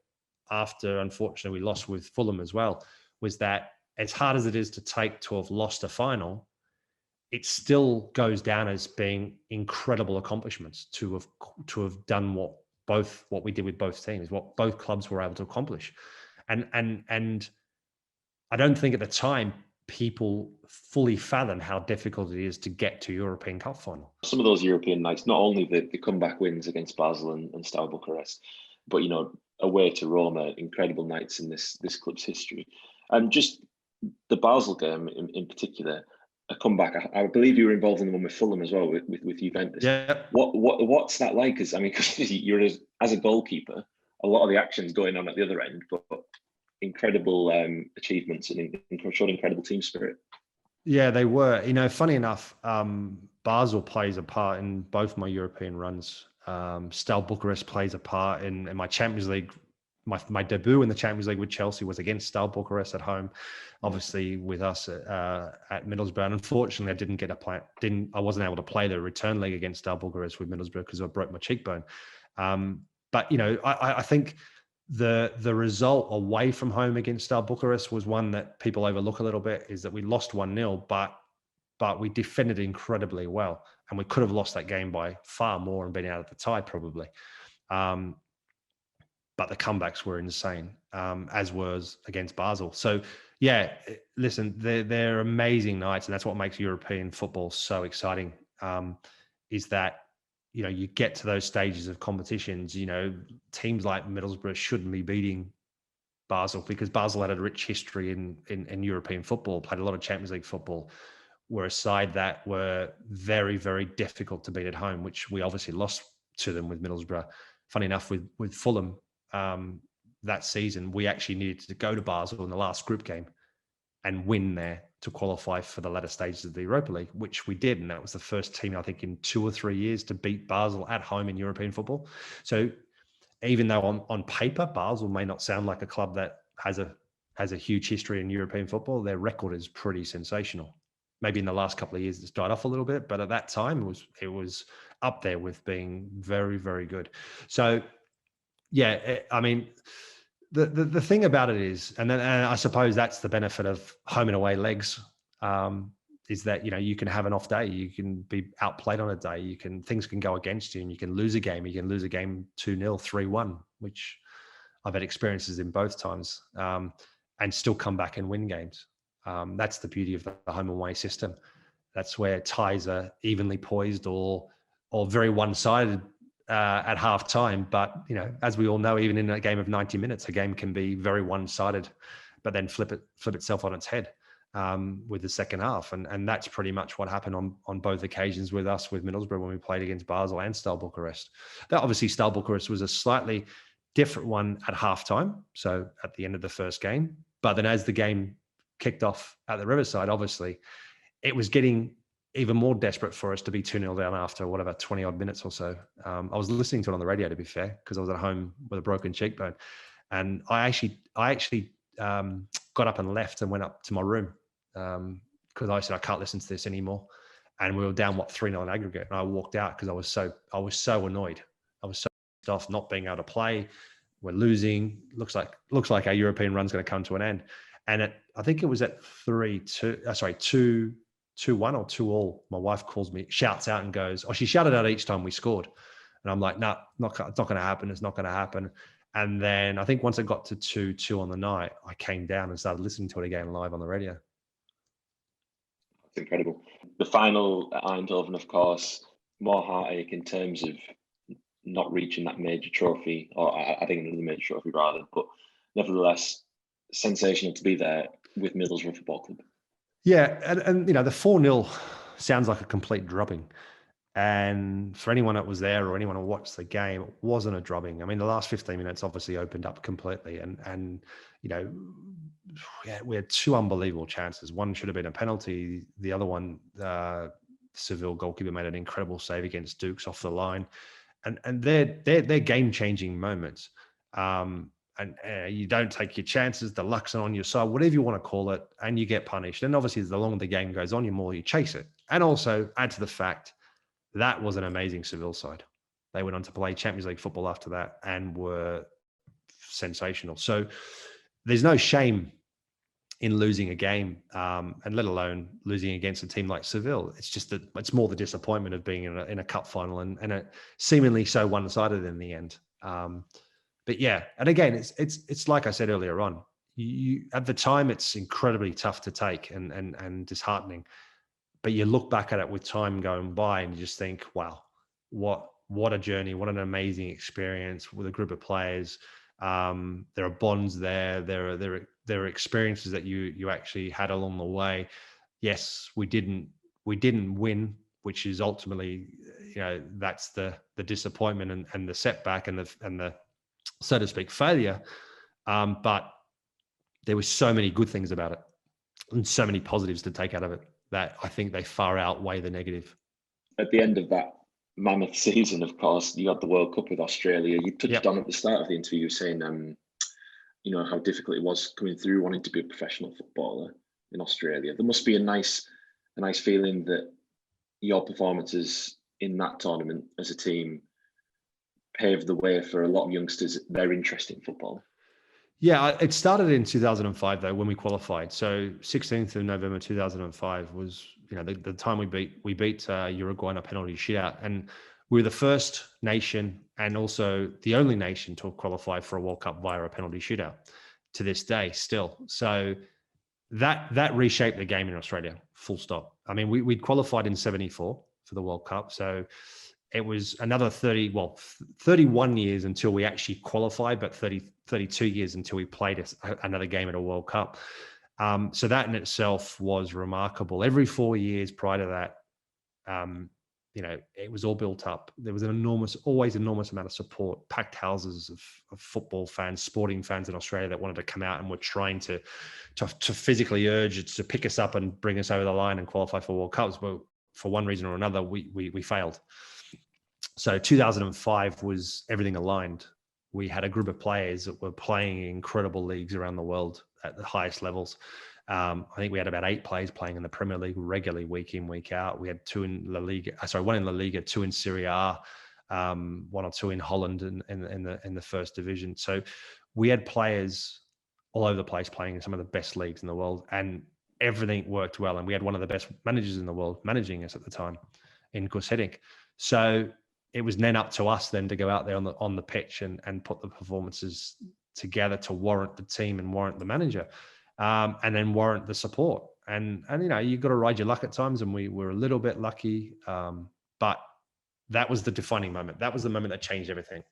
S2: after, unfortunately, we lost with Fulham as well, was that as hard as it is to have lost a final, it still goes down as being incredible accomplishments to have done what we did with both teams, what both clubs were able to accomplish. And I don't think at the time people fully fathom how difficult it is to get to European Cup final.
S1: Some of those European nights, not only the comeback wins against Basel and Steaua Bucharest, but away to Roma, incredible nights in this club's history. And just the Basel game in particular, a comeback. I believe you were involved in the one with Fulham as well, with Juventus.
S2: Yeah.
S1: What's that like? Because you're as a goalkeeper, a lot of the action's going on at the other end, but incredible achievements and showed incredible team spirit.
S2: Yeah, they were. Funny enough, Basel plays a part in both my European runs. Steaua Bucharest plays a part in my Champions League. My debut in the Champions League with Chelsea was against Steaua Bucharest at home, obviously with us at Middlesbrough. And unfortunately, I wasn't able to play the return leg against Steaua Bucharest with Middlesbrough because I broke my cheekbone. But I think the result away from home against Steaua Bucharest was one that people overlook a little bit, is that we lost 1-0, but we defended incredibly well, and we could have lost that game by far more and been out of the tie probably. But the comebacks were insane, as was against Basel. So yeah, listen, they're amazing nights, and that's what makes European football so exciting, is that you get to those stages of competitions, teams like Middlesbrough shouldn't be beating Basel, because Basel had a rich history in European football, played a lot of Champions League football, were a side that were very, very difficult to beat at home, which we obviously lost to them with Middlesbrough. Funny enough, with Fulham, that season, we actually needed to go to Basel in the last group game and win there to qualify for the latter stages of the Europa League, which we did. And that was the first team, I think, in 2 or 3 years to beat Basel at home in European football. So even though on paper, Basel may not sound like a club that has a huge history in European football, their record is pretty sensational. Maybe in the last couple of years, it's died off a little bit, but at that time, it was up there with being very, very good. So yeah, the thing about it is, and I suppose that's the benefit of home and away legs, is that you can have an off day, you can be outplayed on a day, things can go against you, and you can lose a game. You can lose a game 2-0, 3-1, which I've had experiences in both times, and still come back and win games. That's the beauty of the home and away system. That's where ties are evenly poised or very one-sided at half time. But, as we all know, even in a game of 90 minutes, a game can be very one-sided, but then flip itself on its head with the second half. And that's pretty much what happened on both occasions with us, with Middlesbrough, when we played against Basel and Steaua Bucharest. That obviously, Steaua Bucharest was a slightly different one at halftime, so at the end of the first game. But then as the game kicked off at the Riverside, obviously, it was getting even more desperate for us to be 2-0 down after 20 odd minutes or so. I was listening to it on the radio, to be fair, because I was at home with a broken cheekbone. And I actually got up and left and went up to my room because I said I can't listen to this anymore. And we were down 3-0 in aggregate, and I walked out because I was so annoyed. I was so pissed off not being able to play. We're losing. Looks like our European run's going to come to an end. And I think it was at 2-1 or 2-2. My wife calls me, shouts out and goes, she shouted out each time we scored. And I'm like, no, it's not going to happen. It's not going to happen. And then I think once it got to 2-2 on the night, I came down and started listening to it again live on the radio.
S1: It's incredible. The final at Eindhoven, of course, more heartache in terms of not reaching that major trophy, or I think another major trophy rather, but nevertheless, sensational to be there with Middlesbrough Football Club.
S2: Yeah, and the 4-0 sounds like a complete drubbing. And for anyone that was there or anyone who watched the game, it wasn't a drubbing. I mean, the last 15 minutes obviously opened up completely, and we had two unbelievable chances. One should have been a penalty. The other one, Seville goalkeeper made an incredible save against Dukes off the line, and they're game-changing moments. And you don't take your chances. The luck's on your side, whatever you want to call it, and you get punished. And obviously, the longer the game goes on, the more you chase it. And also add to the fact that was an amazing Seville side. They went on to play Champions League football after that and were sensational. So there's no shame in losing a game, and let alone losing against a team like Seville. It's just that it's more the disappointment of being in a cup final and it seemingly so one-sided in the end. But yeah, and again, it's like I said earlier on. You at the time, it's incredibly tough to take and disheartening. But you look back at it with time going by and you just think, wow, what a journey, what an amazing experience with a group of players. There are bonds there. There are experiences that you actually had along the way. Yes, we didn't win, which is ultimately, that's the disappointment and the setback and the so to speak failure. But there were so many good things about it and so many positives to take out of it that I think they far outweigh the negative.
S1: At the end of that mammoth season, of course, you had the World Cup with Australia. You touched on at the start of the interview saying, how difficult it was coming through wanting to be a professional footballer in Australia. There must be a nice feeling that your performances in that tournament as a team paved the way for a lot of youngsters, their interest in football.
S2: Yeah, it started in 2005 though, when we qualified. So 16th of November 2005 was, the time we beat Uruguay in a penalty shootout, and we were the first nation and also the only nation to qualify for a World Cup via a penalty shootout to this day still. So that reshaped the game in Australia, full stop. I mean, we'd qualified in 74 for the World Cup. So it was another 31 years until we actually qualified, but 32 years until we played another game at a World Cup. So that in itself was remarkable. Every 4 years prior to that, it was all built up. There was always enormous amount of support, packed houses of football fans, sporting fans in Australia that wanted to come out and were trying to physically urge it to pick us up and bring us over the line and qualify for World Cups. But for one reason or another, we failed. So 2005 was everything aligned. We had a group of players that were playing in incredible leagues around the world at the highest levels. I think we had about 8 players playing in the Premier League regularly, week in, week out. We had 2 in La Liga, one in La Liga, 2 in Serie A, 1 or 2 in Holland in the first division. So we had players all over the place playing in some of the best leagues in the world, and everything worked well. And we had one of the best managers in the world managing us at the time in Gus Hiddink. So it was then up to us then to go out there on the pitch and put the performances together to warrant the team and warrant the manager, and then warrant the support. And you've got to ride your luck at times, and we were a little bit lucky, but that was the defining moment. That was the moment that changed everything.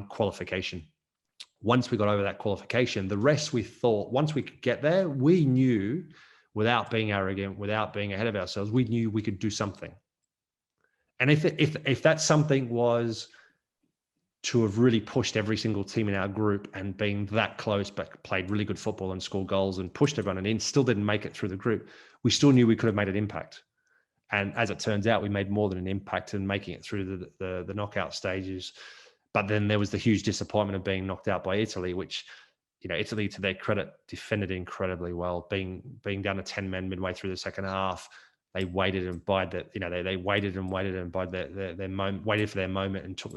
S2: Qualification. Once we got over that qualification, the rest we thought, once we could get there, we knew, without being arrogant, without being ahead of ourselves, we knew we could do something. And if that something was to have really pushed every single team in our group and being that close, but played really good football and scored goals and pushed everyone and still didn't make it through the group, we still knew we could have made an impact. And as it turns out, we made more than an impact in making it through the knockout stages. But then there was the huge disappointment of being knocked out by Italy, which, Italy, to their credit, defended incredibly well. Being down to 10 men midway through the second half, they waited and bided that, they waited and waited and bided their moment, waited for their moment, and took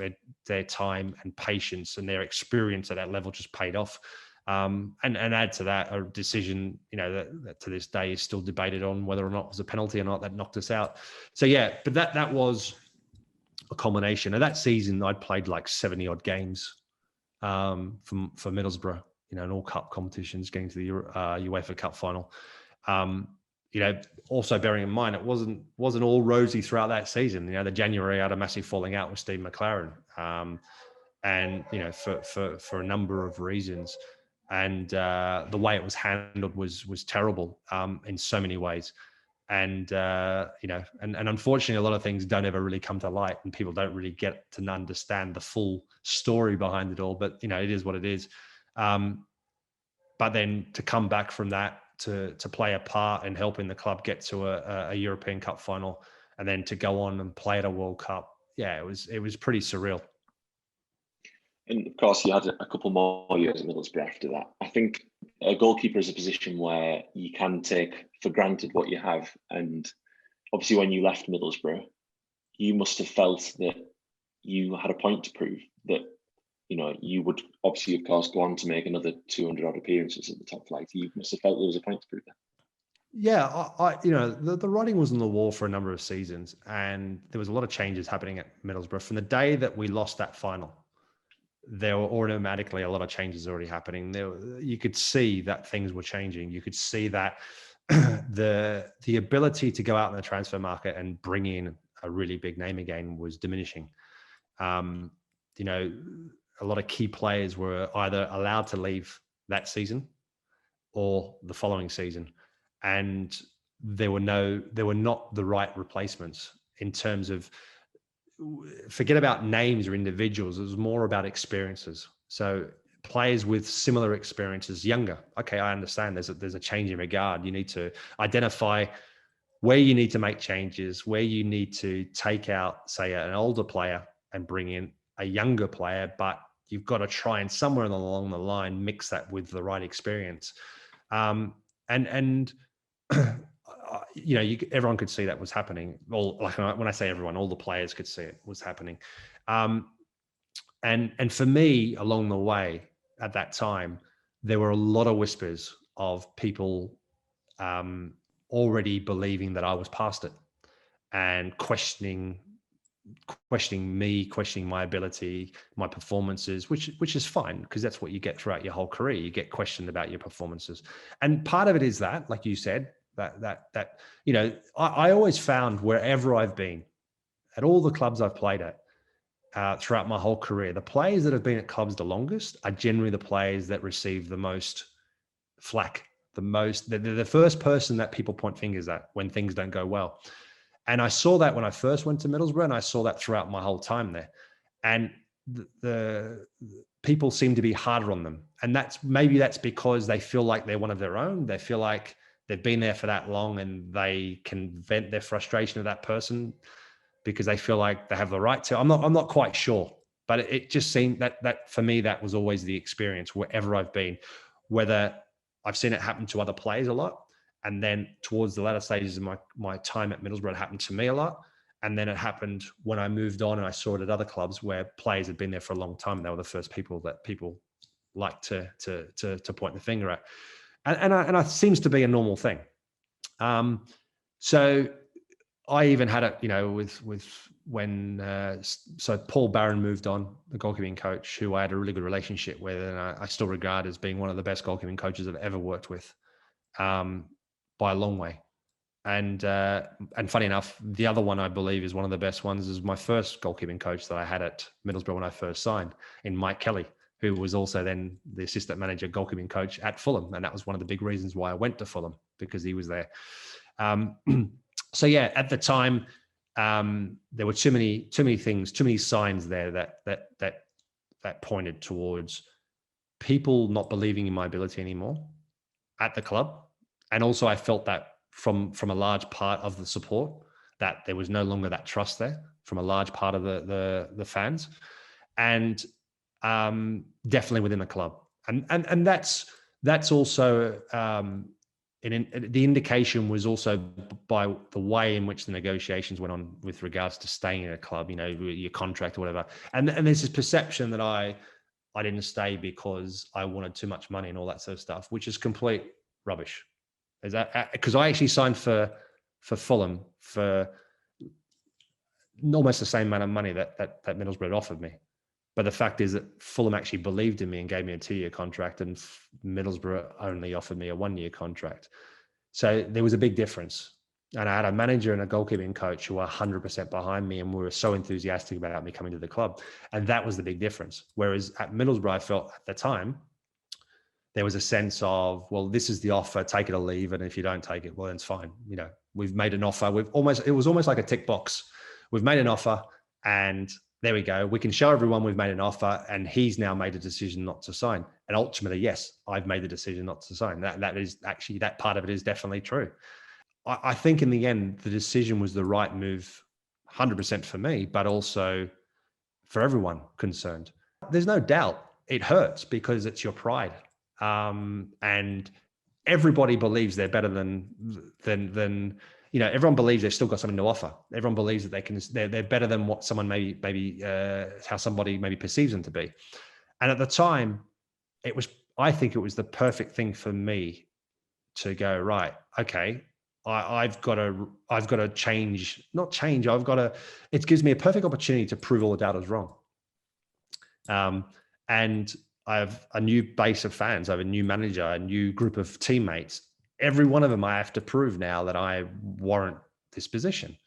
S2: their time and patience, and their experience at that level just paid off. And add to that a decision, that to this day is still debated on whether or not it was a penalty or not that knocked us out. So yeah, but that was a culmination. And that season, I'd played like 70 odd games for Middlesbrough, in all cup competitions, getting to the UEFA Cup final. Also bearing in mind, it wasn't all rosy throughout that season. The January, I had a massive falling out with Steve McLaren, and for a number of reasons, and the way it was handled was terrible in so many ways. And and unfortunately, a lot of things don't ever really come to light, and people don't really get to understand the full story behind it all. But it is what it is. But then to come back from that, to play a part in helping the club get to a European Cup final, and then to go on and play at a World Cup, it was pretty surreal.
S1: And of course, you had a couple more years at Middlesbrough after that. I think a goalkeeper is a position where you can take for granted what you have. And obviously, when you left Middlesbrough, you must have felt that you had a point to prove, that you would obviously, of course, go on to make another 200 odd appearances at the top flight. You must have felt there was a point to prove that.
S2: Yeah, the writing was on the wall for a number of seasons, and there was a lot of changes happening at Middlesbrough. From the day that we lost that final, there were automatically a lot of changes already happening. You could see that things were changing. You could see that the ability to go out in the transfer market and bring in a really big name again was diminishing. A lot of key players were either allowed to leave that season or the following season, and there were not the right replacements in terms of, forget about names or individuals. It was more about experiences. So players with similar experiences, younger. Okay, I understand there's a change in regard. You need to identify where you need to make changes, where you need to take out, say, an older player and bring in a younger player, but you've got to try and somewhere along the line mix that with the right experience. Everyone could see that was happening. Well, like when I say everyone, all the players could see it was happening. And for me, along the way at that time, there were a lot of whispers of people already believing that I was past it, and questioning me, questioning my ability, my performances, which is fine, because that's what you get throughout your whole career. You get questioned about your performances. And part of it is that, like you said, that I always found, wherever I've been, at all the clubs I've played at throughout my whole career, the players that have been at clubs the longest are generally the players that receive the most flack, they're the first person that people point fingers at when things don't go well. And I saw that when I first went to Middlesbrough, and I saw that throughout my whole time there. And the people seem to be harder on them. And that's because they feel like they're one of their own. They feel like they've been there for that long, and they can vent their frustration of that person because they feel like they have the right to. I'm not quite sure, but it just seemed that for me, that was always the experience wherever I've been, whether I've seen it happen to other players a lot. And then towards the latter stages of my time at Middlesbrough, it happened to me a lot. And then it happened when I moved on, and I saw it at other clubs where players had been there for a long time. They were the first people that people like to point the finger at. And it seems to be a normal thing. So I even had it, with when so Paul Barron moved on, the goalkeeping coach, who I had a really good relationship with, and I still regard as being one of the best goalkeeping coaches I've ever worked with, by a long way. And funny enough, the other one I believe is one of the best ones is my first goalkeeping coach that I had at Middlesbrough when I first signed, in Mike Kelly, who was also then the assistant manager goalkeeping coach at Fulham. And that was one of the big reasons why I went to Fulham, because he was there. So yeah, at the time, there were too many things, too many signs there that pointed towards people not believing in my ability anymore at the club. And also I felt that from a large part of the support, that there was no longer that trust there from a large part of the fans. and definitely within the club. And that's also the indication was also by the way in which the negotiations went on with regards to staying in a club, your contract or whatever. And there's this perception that I didn't stay because I wanted too much money and all that sort of stuff, which is complete rubbish. Is that because I actually signed for Fulham for almost the same amount of money that Middlesbrough had offered me. But the fact is that Fulham actually believed in me and gave me a 2-year contract, and Middlesbrough only offered me a 1-year contract. So there was a big difference. And I had a manager and a goalkeeping coach who were 100% behind me and were so enthusiastic about me coming to the club. And that was the big difference. Whereas at Middlesbrough, I felt at the time, there was a sense of, well, this is the offer, take it or leave. And if you don't take it, well, then it's fine. We've made an offer. It was almost like a tick box. We've made an offer and there we go. We can show everyone we've made an offer, and he's now made a decision not to sign. And ultimately, yes, I've made the decision not to sign. That is actually, that part of it is definitely true. I think in the end, the decision was the right move, 100% for me, but also for everyone concerned. There's no doubt it hurts because it's your pride. And everybody believes they're better than everyone believes they've still got something to offer. Everyone believes that they're better than what someone maybe how somebody maybe perceives them to be. And at the time, I think it was the perfect thing for me to go, right, okay, I've got to change, not change. It gives me a perfect opportunity to prove all the doubters wrong. And I have a new base of fans. I have a new manager, a new group of teammates. Every one of them I have to prove now that I warrant this position.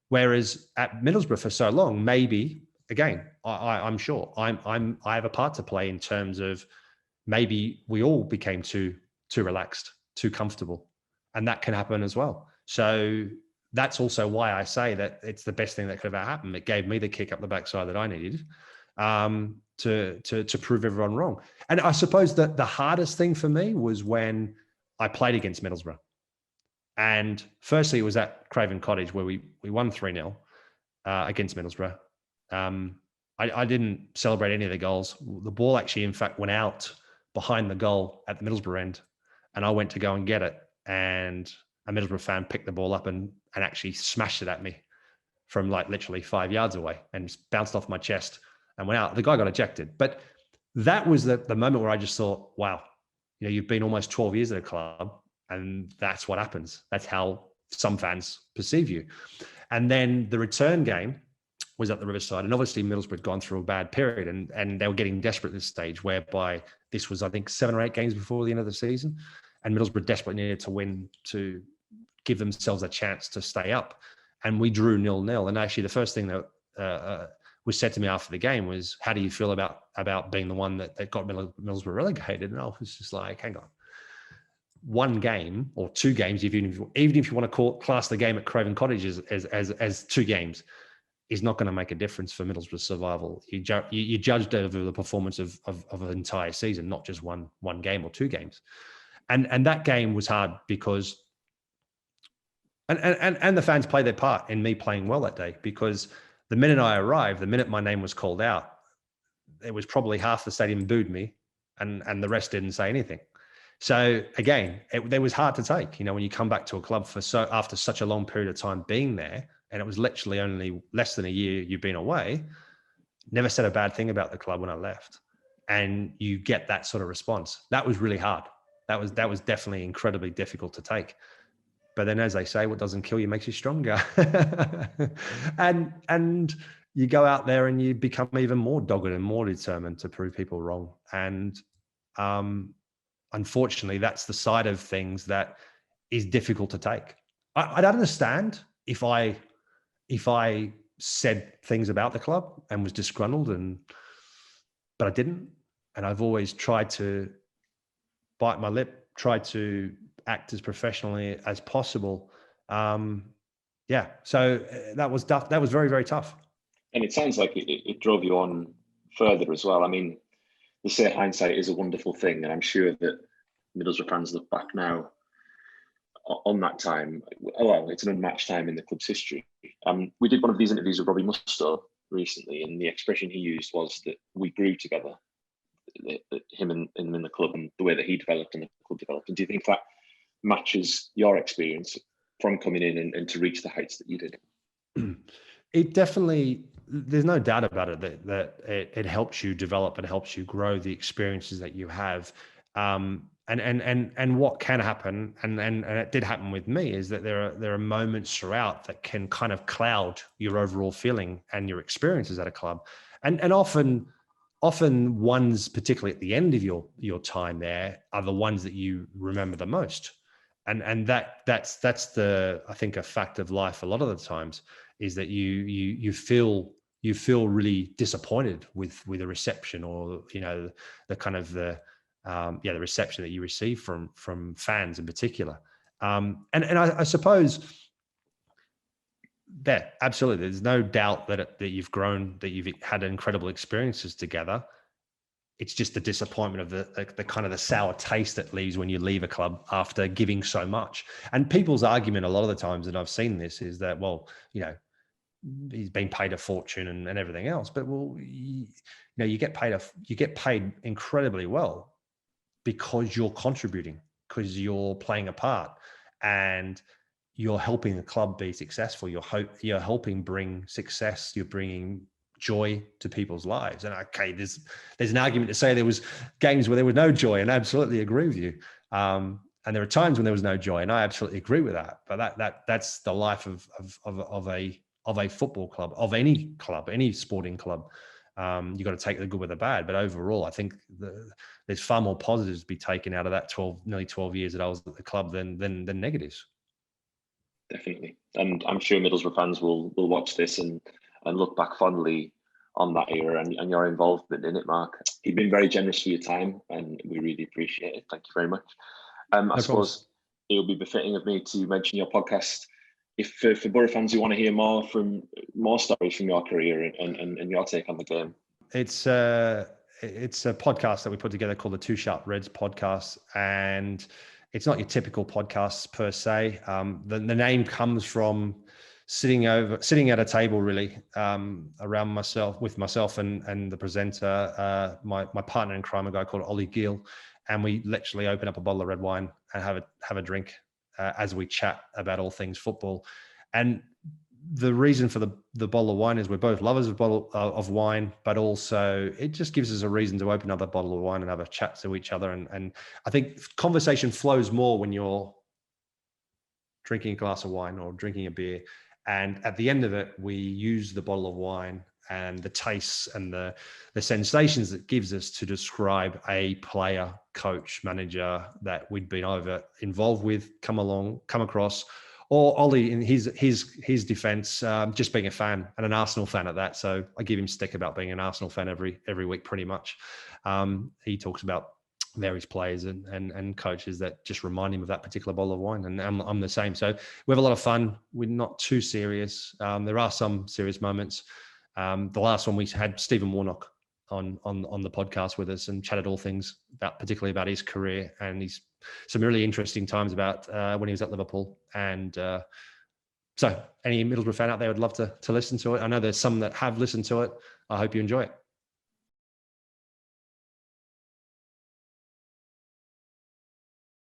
S2: Whereas at Middlesbrough for so long, maybe again, I'm sure I have a part to play in terms of maybe we all became too relaxed, too comfortable, and that can happen as well. So that's also why I say that it's the best thing that could ever happen. It gave me the kick up the backside that I needed to prove everyone wrong. And I suppose that the hardest thing for me was when I played against Middlesbrough. And firstly, it was at Craven Cottage where we won 3-0 against Middlesbrough. I didn't celebrate any of the goals. The ball actually, in fact, went out behind the goal at the Middlesbrough end. And I went to go and get it. And a Middlesbrough fan picked the ball up and actually smashed it at me from like literally 5 yards away and bounced off my chest and went out. The guy got ejected. But that was the moment where I just thought, wow, you've been almost 12 years at a club and that's what happens. That's how some fans perceive you. And then the return game was at the Riverside. And obviously Middlesbrough had gone through a bad period and they were getting desperate at this stage, whereby this was, I think, 7 or 8 games before the end of the season. And Middlesbrough desperately needed to win to give themselves a chance to stay up. And we drew 0-0. And actually the first thing that was said to me after the game was, how do you feel about being the one that got Middlesbrough relegated? And I was just like, hang on. 1 game or 2 games, even if you want to class the game at Craven Cottage as 2 games, is not going to make a difference for Middlesbrough's survival. You judged over the performance of an entire season, not just one game or 2 games. And that game was hard because, and the fans played their part in me playing well that day, because the minute I arrived, the minute my name was called out, it was probably half the stadium booed me and the rest didn't say anything. So again, it was hard to take, when you come back to a club after such a long period of time being there, and it was literally only less than a year you've been away, never said a bad thing about the club when I left. And you get that sort of response. That was really hard. That was definitely incredibly difficult to take. But then, as they say, what doesn't kill you makes you stronger. and you go out there and you become even more dogged and more determined to prove people wrong. And unfortunately, that's the side of things that is difficult to take. I'd understand if I said things about the club and was disgruntled, but I didn't. And I've always tried to bite my lip, tried to act as professionally as possible. So that was tough. That was very, very tough.
S1: And it sounds like it drove you on further as well. I mean, they say hindsight is a wonderful thing, and I'm sure that Middlesbrough fans look back now on that time. Well, it's an unmatched time in the club's history. We did one of these interviews with Robbie Mustoe recently, and the expression he used was that we grew together, him and in the club, and the way that he developed and the club developed. And do you think that matches your experience from coming in and to reach the heights that you did?
S2: It definitely, there's no doubt about it that it helps you develop, it helps you grow the experiences that you have. And what can happen, and it did happen with me, is that there are moments throughout that can kind of cloud your overall feeling and your experiences at a club, and often ones, particularly at the end of your time there, are the ones that you remember the most. And that's the, I think, a fact of life a lot of the times, is that you feel really disappointed with the reception, or the kind of the reception that you receive from fans in particular. And I suppose that absolutely, there's no doubt that you've grown, that you've had incredible experiences together. It's just the disappointment of the kind of the sour taste that leaves when you leave a club after giving so much. And people's argument a lot of the times, and I've seen this, is that, well, he's been paid a fortune and everything else, but well, you get paid incredibly well because you're contributing, because you're playing a part, and you're helping the club be successful. You're helping bring success. You're bringing joy to people's lives. And okay, there's an argument to say there was games where there was no joy, and I absolutely agree with you. And there are times when there was no joy, and I absolutely agree with that. But that's the life of a football club, of any club, any sporting club. You've got to take the good with the bad. But overall, I think there's far more positives to be taken out of that nearly 12 years that I was at the club than negatives.
S1: Definitely. And I'm sure Middlesbrough fans will watch this and look back fondly on that era and your involvement in it, Mark. You've been very generous for your time, and we really appreciate it. Thank you very much. I suppose it would be befitting of me to mention your podcast. If for Boro fans who want to hear more stories from your career and your take on the game.
S2: It's a podcast that we put together called the Two Sharp Reds podcast, and it's not your typical podcast per se. The name comes from sitting at a table, really, around myself and the presenter, my partner in crime, a guy called Ollie Gill, and we literally open up a bottle of red wine and have a drink as we chat about all things football. And the reason for the bottle of wine is we're both lovers of wine, but also it just gives us a reason to open up a bottle of wine and have a chat to each other. And I think conversation flows more when you're drinking a glass of wine or drinking a beer. And at the end of it, we use the bottle of wine and the tastes and the sensations it gives us to describe a player, coach, manager that we'd been involved with, come across, or Ollie in his defense, just being a fan, and an Arsenal fan at that. So I give him stick about being an Arsenal fan every week, pretty much. He talks about various players and coaches that just remind him of that particular bottle of wine, and I'm the same. So we have a lot of fun. We're not too serious. There are some serious moments. The last one we had Stephen Warnock on the podcast with us and chatted all things particularly about his career and some really interesting times about when he was at Liverpool. And so any Middlesbrough fan out there would love to listen to it. I know there's some that have listened to it. I hope you enjoy it.